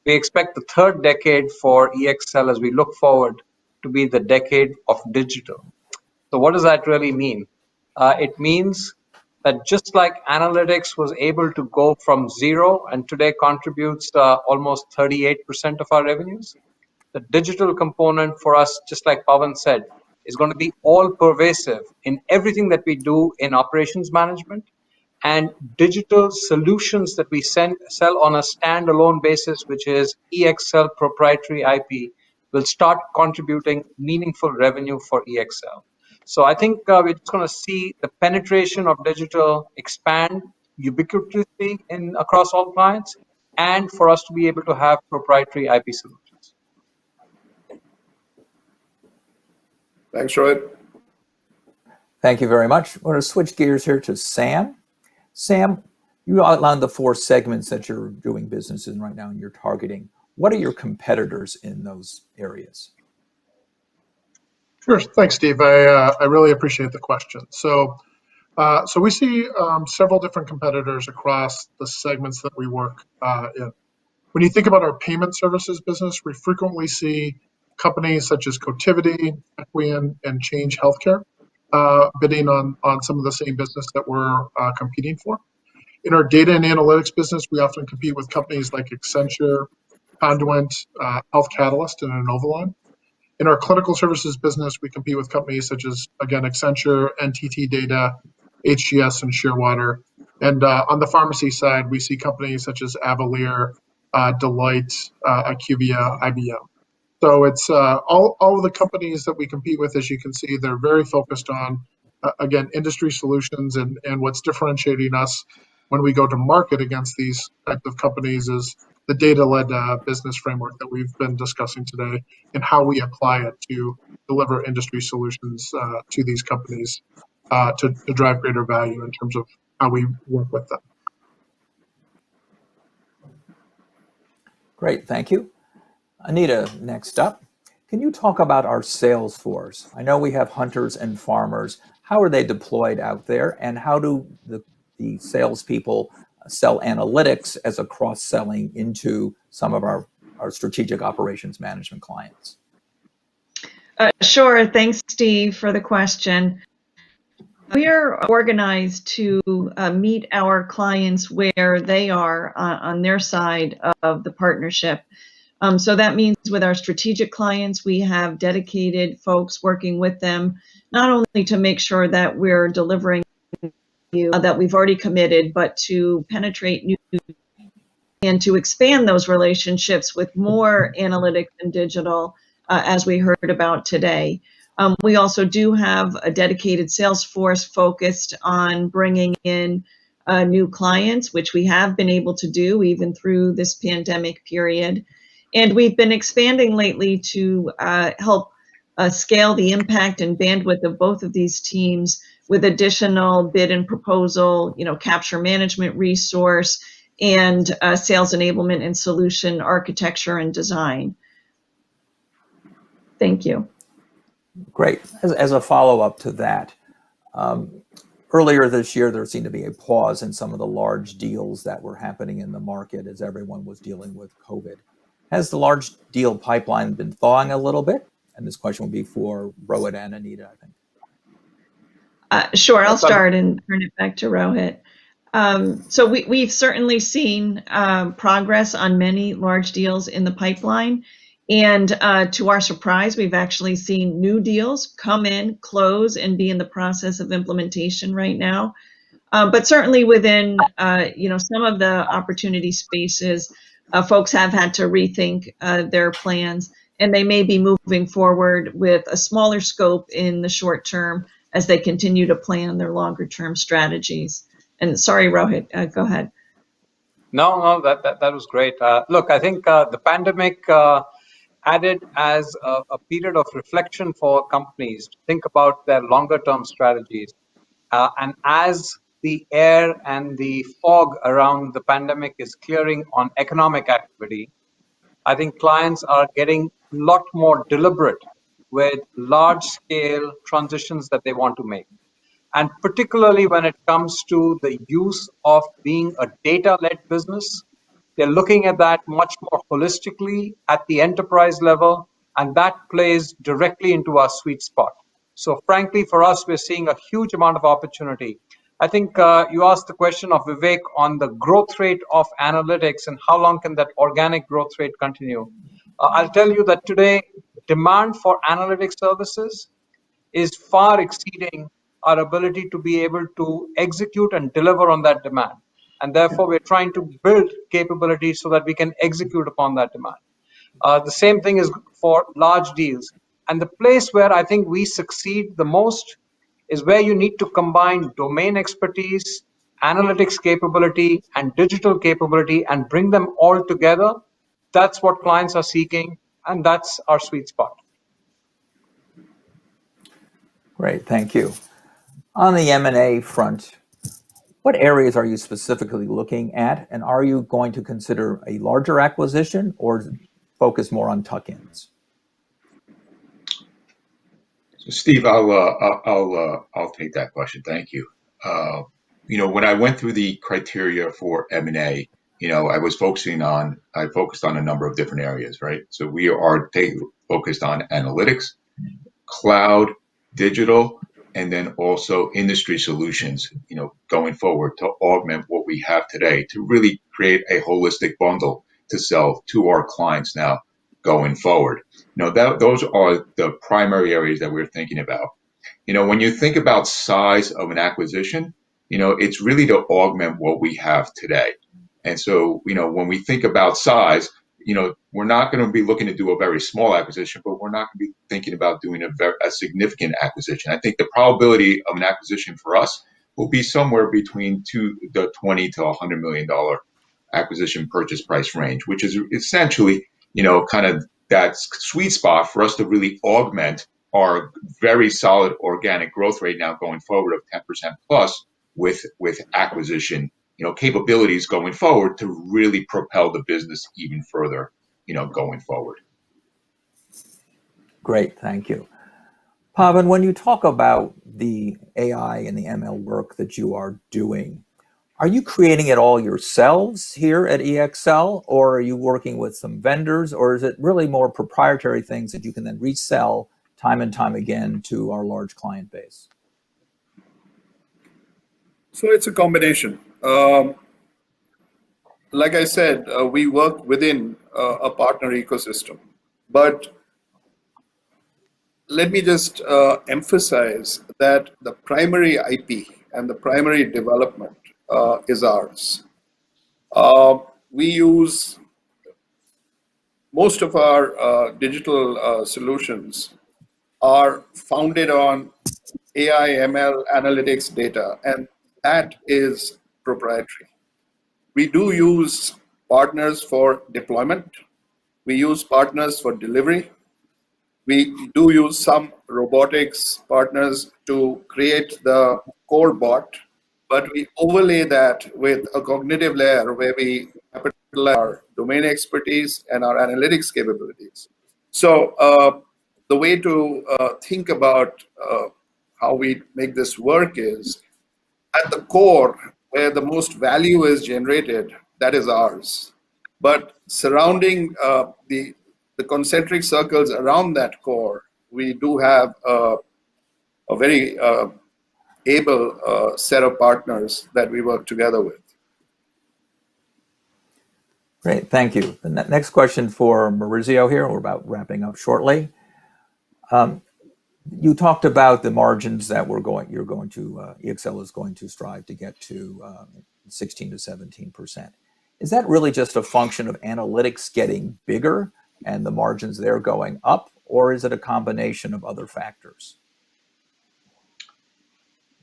We expect the third decade for EXL as we look forward to be the decade of digital. So what does that really mean? It means that just like analytics was able to go from zero and today contributes almost 38% of our revenues, the digital component for us, just like Pawan said, is going to be all pervasive in everything that we do in operations management, and digital solutions that we sell on a standalone basis, which is EXL proprietary IP, will start contributing meaningful revenue for EXL. So I think we're just going to see the penetration of digital expand ubiquitously across all clients, and for us to be able to have proprietary IP solutions. Thanks, Rohit. Thank you very much. We're going to switch gears here to Sam. Sam, you outlined the 4 segments that you're doing business in right now and you're targeting. What are your competitors in those areas? Sure. Thanks, Steve. I really appreciate the question. So we see several different competitors across the segments that we work in. When you think about our payment services business, we frequently see companies such as Cotiviti, Equian, and Change Healthcare bidding on some of the same business that we're competing for. In our data and analytics business, we often compete with companies like Accenture, Conduent, Health Catalyst, and Inovalon. In our clinical services business, we compete with companies such as, again, Accenture, NTT Data, HGS, and Shearwater. And on the pharmacy side, we see companies such as Avalier, Deloitte, IQVIA, IBM. So it's all of the companies that we compete with, as you can see, they're very focused on, again, industry solutions. And what's differentiating us when we go to market against these types of companies is the data-led business framework that we've been discussing today and how we apply it to deliver industry solutions to these companies to drive greater value in terms of how we work with them. Great, thank you. Anita, next up. Can you talk about our sales force? I know we have hunters and farmers. How are they deployed out there, and how do the salespeople sell analytics as a cross-selling into some of our our strategic operations management clients? Sure. Thanks, Steve, for the question. We are organized to meet our clients where they are on their side of the partnership. So that means with our strategic clients, we have dedicated folks working with them, not only to make sure that we're delivering that we've already committed, but to penetrate new and to expand those relationships with more analytics and digital, as we heard about today. We also do have a dedicated sales force focused on bringing in new clients, which we have been able to do even through this pandemic period. And we've been expanding lately to help scale the impact and bandwidth of both of these teams with additional bid and proposal, capture management resource, and sales enablement and solution architecture and design. Thank you. Great. As a follow-up to that, earlier this year, there seemed to be a pause in some of the large deals that were happening in the market as everyone was dealing with COVID. Has the large deal pipeline been thawing a little bit? And this question will be for Rohit and Anita, I think. Sure, I'll start and turn it back to Rohit. So we've certainly seen progress on many large deals in the pipeline. And to our surprise, we've actually seen new deals come in, close, and be in the process of implementation right now. But certainly within some of the opportunity spaces, folks have had to rethink their plans, and they may be moving forward with a smaller scope in the short term as they continue to plan their longer term strategies. And sorry, Rohit, go ahead. No, that was great. Look, I think the pandemic added as a period of reflection for companies to think about their longer term strategies. And as the air and the fog around the pandemic is clearing on economic activity, I think clients are getting a lot more deliberate with large scale transitions that they want to make. And particularly when it comes to the use of being a data-led business, they're looking at that much more holistically at the enterprise level, and that plays directly into our sweet spot. So frankly, for us, we're seeing a huge amount of opportunity. I think you asked the question of Vivek on the growth rate of analytics and how long can that organic growth rate continue. I'll tell you that today, demand for analytics services is far exceeding our ability to be able to execute and deliver on that demand. And therefore, we're trying to build capabilities so that we can execute upon that demand. The same thing is for large deals. And the place where I think we succeed the most is where you need to combine domain expertise, analytics capability, and digital capability and bring them all together. That's what clients are seeking, and that's our sweet spot. Great, thank you. On the M&A front, what areas are you specifically looking at, and are you going to consider a larger acquisition or focus more on tuck-ins? So Steve, I'll take that question. Thank you. When I went through the criteria for M&A, I focused on a number of different areas, right? So we are focused on analytics, cloud, digital, and then also industry solutions, going forward to augment what we have today to really create a holistic bundle to sell to our clients now going forward. Those are the primary areas that we're thinking about. When you think about size of an acquisition, it's really to augment what we have today. And so, when we think about size, we're not going to be looking to do a very small acquisition, but we're not going to be thinking about doing a significant acquisition. I think the probability of an acquisition for us will be somewhere between the $20 to $100 million acquisition purchase price range, which is essentially, kind of that sweet spot for us to really augment our very solid organic growth rate now going forward of 10% plus with acquisition capabilities going forward to really propel the business even further, going forward. Great, thank you. Pavan, when you talk about the AI and the ML work that you are doing, Are you creating it all yourselves here at EXL, or are you working with some vendors, or is it really more proprietary things that you can then resell time and time again to our large client base? So it's a combination. Like I said, we work within a partner ecosystem. But let me just emphasize that the primary IP and the primary development is ours. We use most of our digital solutions are founded on AI, ML, analytics data, and that is proprietary. We do use partners for deployment. We use partners for delivery. We do use some robotics partners to create the core bot, but we overlay that with a cognitive layer where we capitalize our domain expertise and our analytics capabilities. So the way to think about how we make this work is at the core, where the most value is generated, that is ours. But surrounding the concentric circles around that core, we do have a very able set of partners that we work together with. Great, thank you. The next question for Maurizio here. We're about wrapping up shortly. You talked about the margins that EXL is going to strive to get to 16 to 17%. Is that really just a function of analytics getting bigger and the margins there going up, or is it a combination of other factors?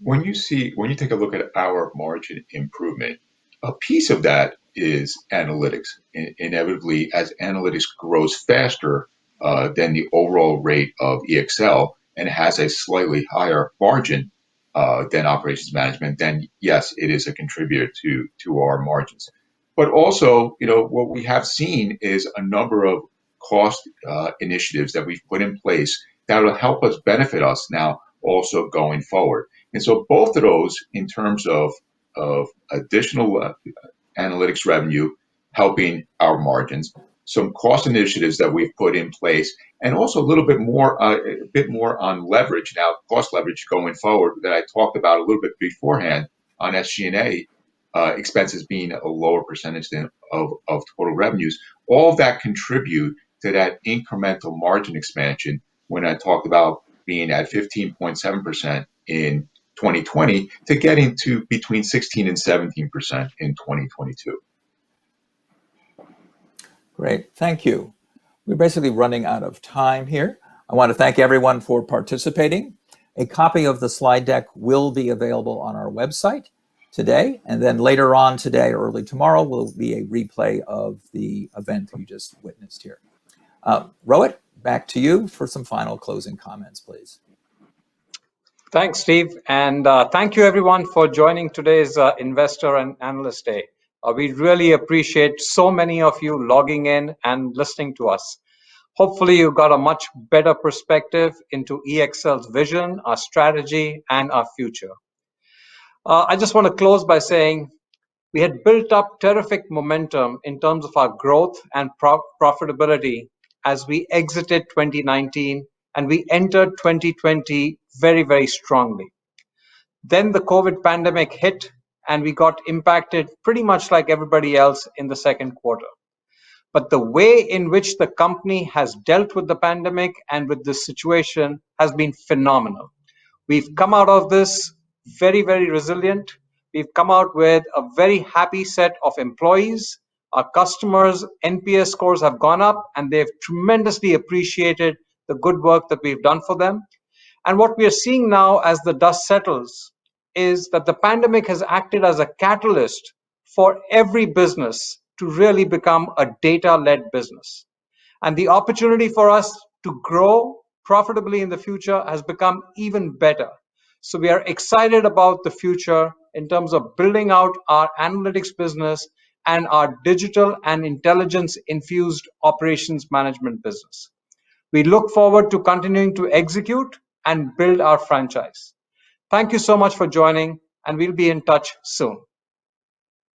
When you take a look at our margin improvement, a piece of that is analytics. Inevitably, as analytics grows faster than the overall rate of EXL and has a slightly higher margin than operations management, then yes, it is a contributor to our margins. But also, what we have seen is a number of cost initiatives that we've put in place that will help us benefit us now also going forward. And so both of those, in terms of additional analytics revenue, helping our margins, some cost initiatives that we've put in place, and also a bit more on leverage now, cost leverage going forward that I talked about a little bit beforehand on SG&A expenses being a lower percentage of total revenues. All of that contribute to that incremental margin expansion when I talked about being at 15.7% in 2020 to getting to between 16 and 17% in 2022. Great, thank you. We're basically running out of time here. I want to thank everyone for participating. A copy of the slide deck will be available on our website today, and then later on today, early tomorrow, will be a replay of the event you just witnessed here. Rohit, back to you for some final closing comments, please. Thanks, Steve. And thank you, everyone, for joining today's Investor and Analyst Day. We really appreciate so many of you logging in and listening to us. Hopefully, you got a much better perspective into EXL's vision, our strategy, and our future. I just want to close by saying we had built up terrific momentum in terms of our growth and profitability as we exited 2019 and we entered 2020 very, very strongly. Then the COVID pandemic hit and we got impacted pretty much like everybody else in the second quarter. But the way in which the company has dealt with the pandemic and with this situation has been phenomenal. We've come out of this very, very resilient. We've come out with a very happy set of employees. Our customers' NPS scores have gone up and they've tremendously appreciated the good work that we've done for them. And what we are seeing now as the dust settles is that the pandemic has acted as a catalyst for every business to really become a data-led business. And the opportunity for us to grow profitably in the future has become even better. So we are excited about the future in terms of building out our analytics business and our digital and intelligence-infused operations management business. We look forward to continuing to execute and build our franchise. Thank you so much for joining, and we'll be in touch soon.